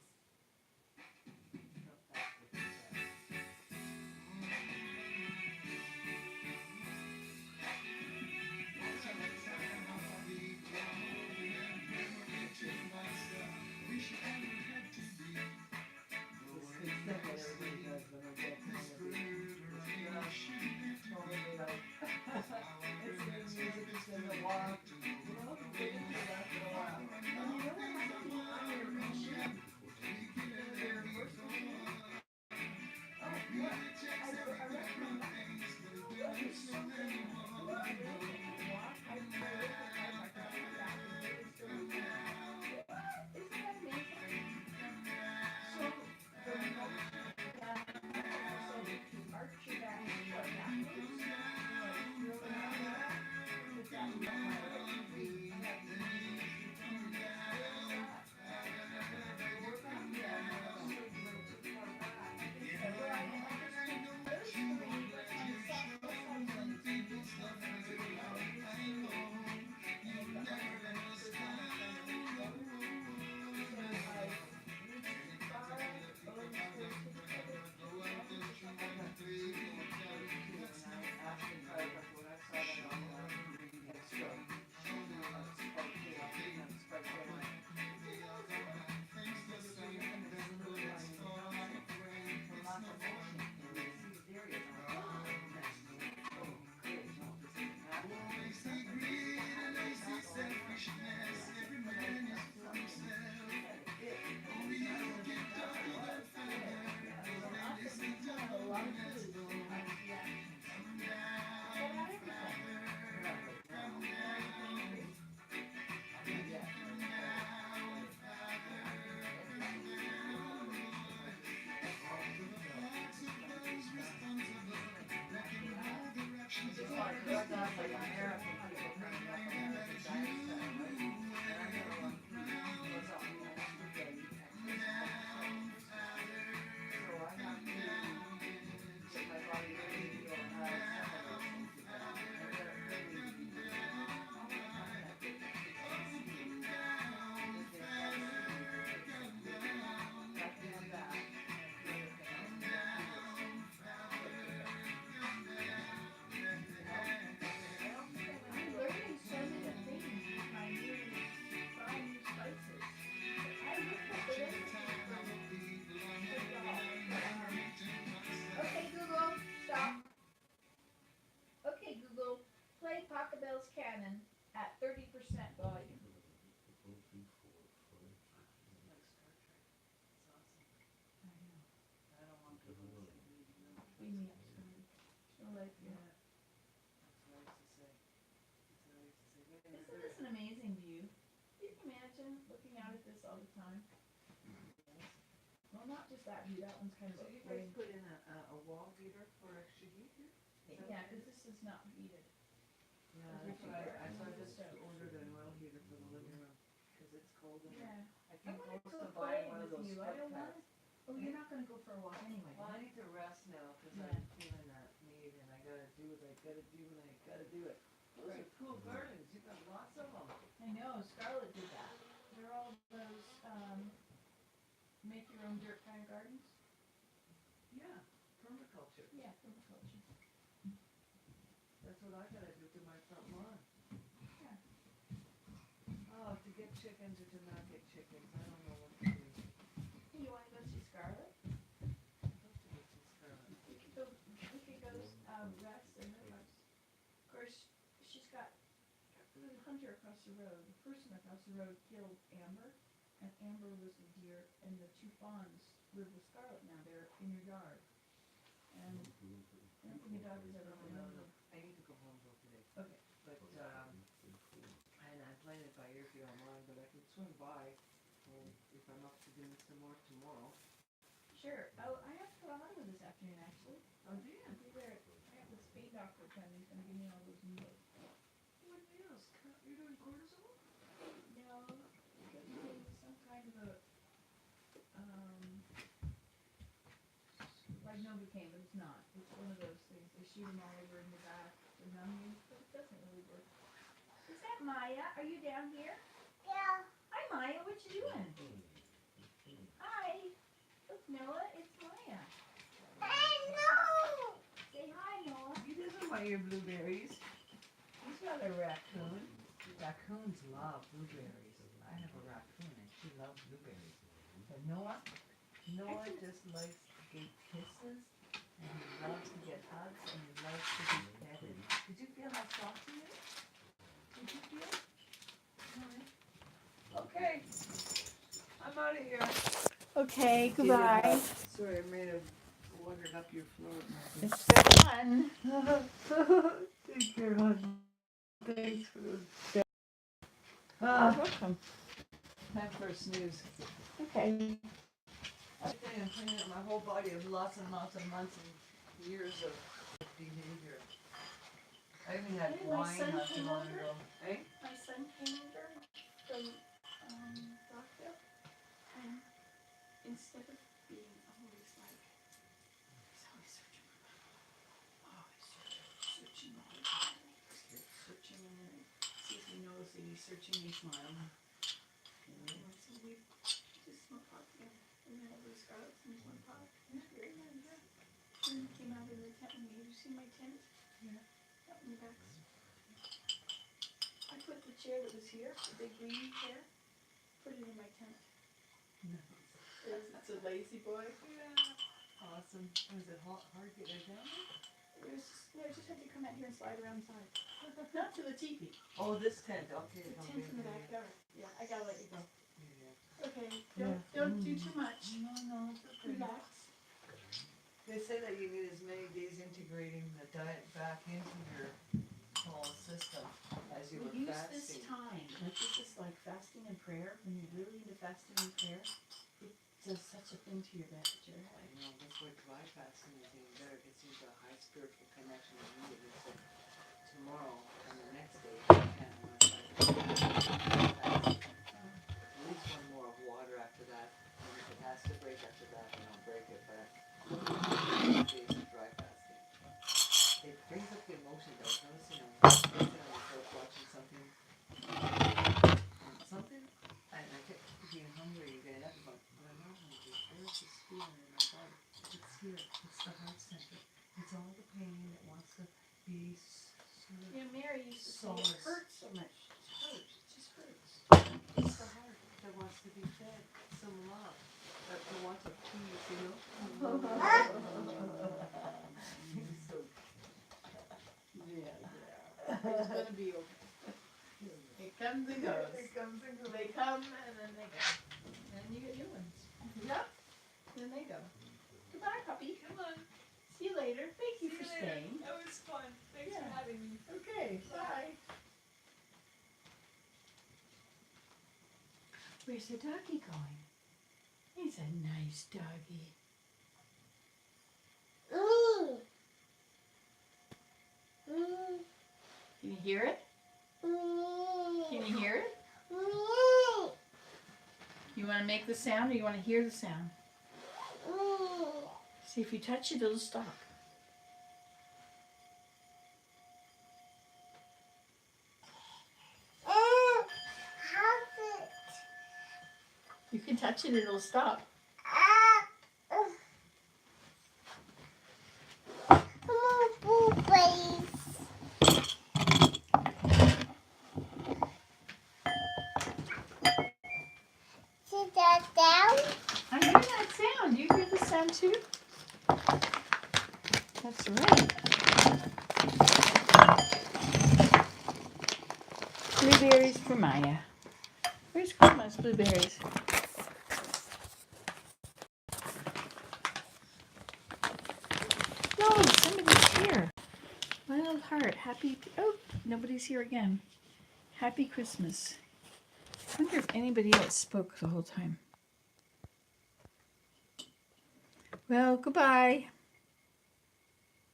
life. Yeah. That's what I used to say. That's what I used to say. Man, Isn't this an amazing view? Can you imagine looking out at this all the time? Well, not just that view. That one's kind of So a you guys flame. put in a wall heater for extra heat here? Yeah, because this is not heated. Yeah, Because that's what I we're just stove. ordered an oil heater for the living room, cause it's cold in there. Yeah. I I came want to close go to buying play one of with those you. I foot don't want pads. to. Oh, you're not going to go for a walk anyway. Well, I right? need to rest now, cause Yeah. I'm feeling that need, and I gotta do what I gotta do, and I gotta do it. Those Right. are cool gardens, you got lots of them. I know. Scarlett did that. They're all those make your own dirt kind of gardens. Yeah, permaculture, Yeah, permaculture. that's what I gotta do to my front lawn. Yeah. Oh, to get chickens or to not get chickens, I don't know what to do. Hey, you want to go see Scarlett? I'd love to get some scarlet. We could go. We could go rest in her house. Of course, she's got the hunter across the road. The person across the road killed Amber, and Amber was the deer, and the two fawns live with Scarlett now. They're in your yard, and I don't think a dog has ever been over. I need to go home though today. Okay. But, and I'm playing it by ear if you don't mind, but I can swing by, if I'm up to doing some more tomorrow. Sure. Oh, I have to go to Hollywood this afternoon, actually. Oh, do you? I'll be there. I have the spay doctor coming. He's going to give me all those needles. What else? You're doing cortisol? No, because he gave me some kind of a, like Novocaine, but it's not. It's one of those things. They shoot them all over in the back to numb you, but it doesn't really work. Is that Maya? Are you down here? Yeah. Hi, Maya. What you doing? Hi. Look, Noah. It's Maya. Hey, no! Say hi, Noah. He doesn't want your blueberries. He's not a raccoon. Raccoons love blueberries. I have a raccoon and she loves blueberries. But Noah just likes to get kisses and he loves to get hugs and he loves to be petted. Did you feel how soft he is? Did you feel? Okay. I'm out of here. Okay, goodbye. Sorry, I may have wandered up your floor. It's been fun. Take care, hon. Thanks for those. You're welcome. Time for a snooze. Okay. I think I'm cleaning up my whole body of lots and lots of months and years of behavior. I even had Hey, my wine son not too came long over. ago. Eh? My son came over from Rockville, and instead of being always like, he's always searching for Bible. Always searching all the time. He's searching, and then see if he knows that he's searching, he smiles. And so we just smoke pot together. And then over Scarlett's in one pot. And very nice. And he came out of the tent with me. Did you see my tent? Yeah. Out in the back. I put the chair that was here, the big green chair, put it in my tent. It's a lazy boy. Yeah. Awesome. Was it hard to get right down there? I just had to come out here and slide around inside. Not to the teepee. Oh, this tent. Okay. The tent in the backyard. Yeah, I gotta let you go. Yeah. Okay, don't do too much. No, it's okay. Relax. They say that you need as many days integrating the diet back into your whole system as you were We use fasting. this time, like this is like fasting and prayer. When you're really into fasting and prayer, it does such a thing to your head. I know, that's why dry fasting is even better. It gets you into a high spiritual connection immediately. So tomorrow and the next day, you can't fast. At least one more of water after that. And if it has to break after that, then I'll break it. But days of dry fasting. It brings up the emotion though. Noticing I'm sitting on the couch watching something. And I kept being hungry and getting up and going, but I'm not hungry. Where's this feeling in my body? It's here. It's the heart center. It's all the pain that wants to be sort of. Yeah, Mary used to say Solace. it hurts so much. It hurts. It just hurts. It's the heart. That wants to be fed some love. That wants a peace, you know? So, Yeah. It's gonna be okay. It comes and goes. it comes and goes. They come and then they go. And you get new ones. Yep. Then they go. Goodbye, puppy. Come on. See you later. Thank you for staying. That was fun. Thanks Yeah. for having me. Okay, bye. Where's the doggy going? He's a nice doggy. Can you hear it? Can you hear it? You want to make the sound or you want to hear the sound? See, if you touch it, it'll stop. You can touch it, it'll stop. Sit that down. I hear that sound. You hear the sound too? That's right. Blueberries for Maya. Where's Grandma's blueberries? No, somebody's here. My little heart. Happy. Oh, nobody's here again. Happy Christmas. I wonder if anybody else spoke the whole time. Well, goodbye.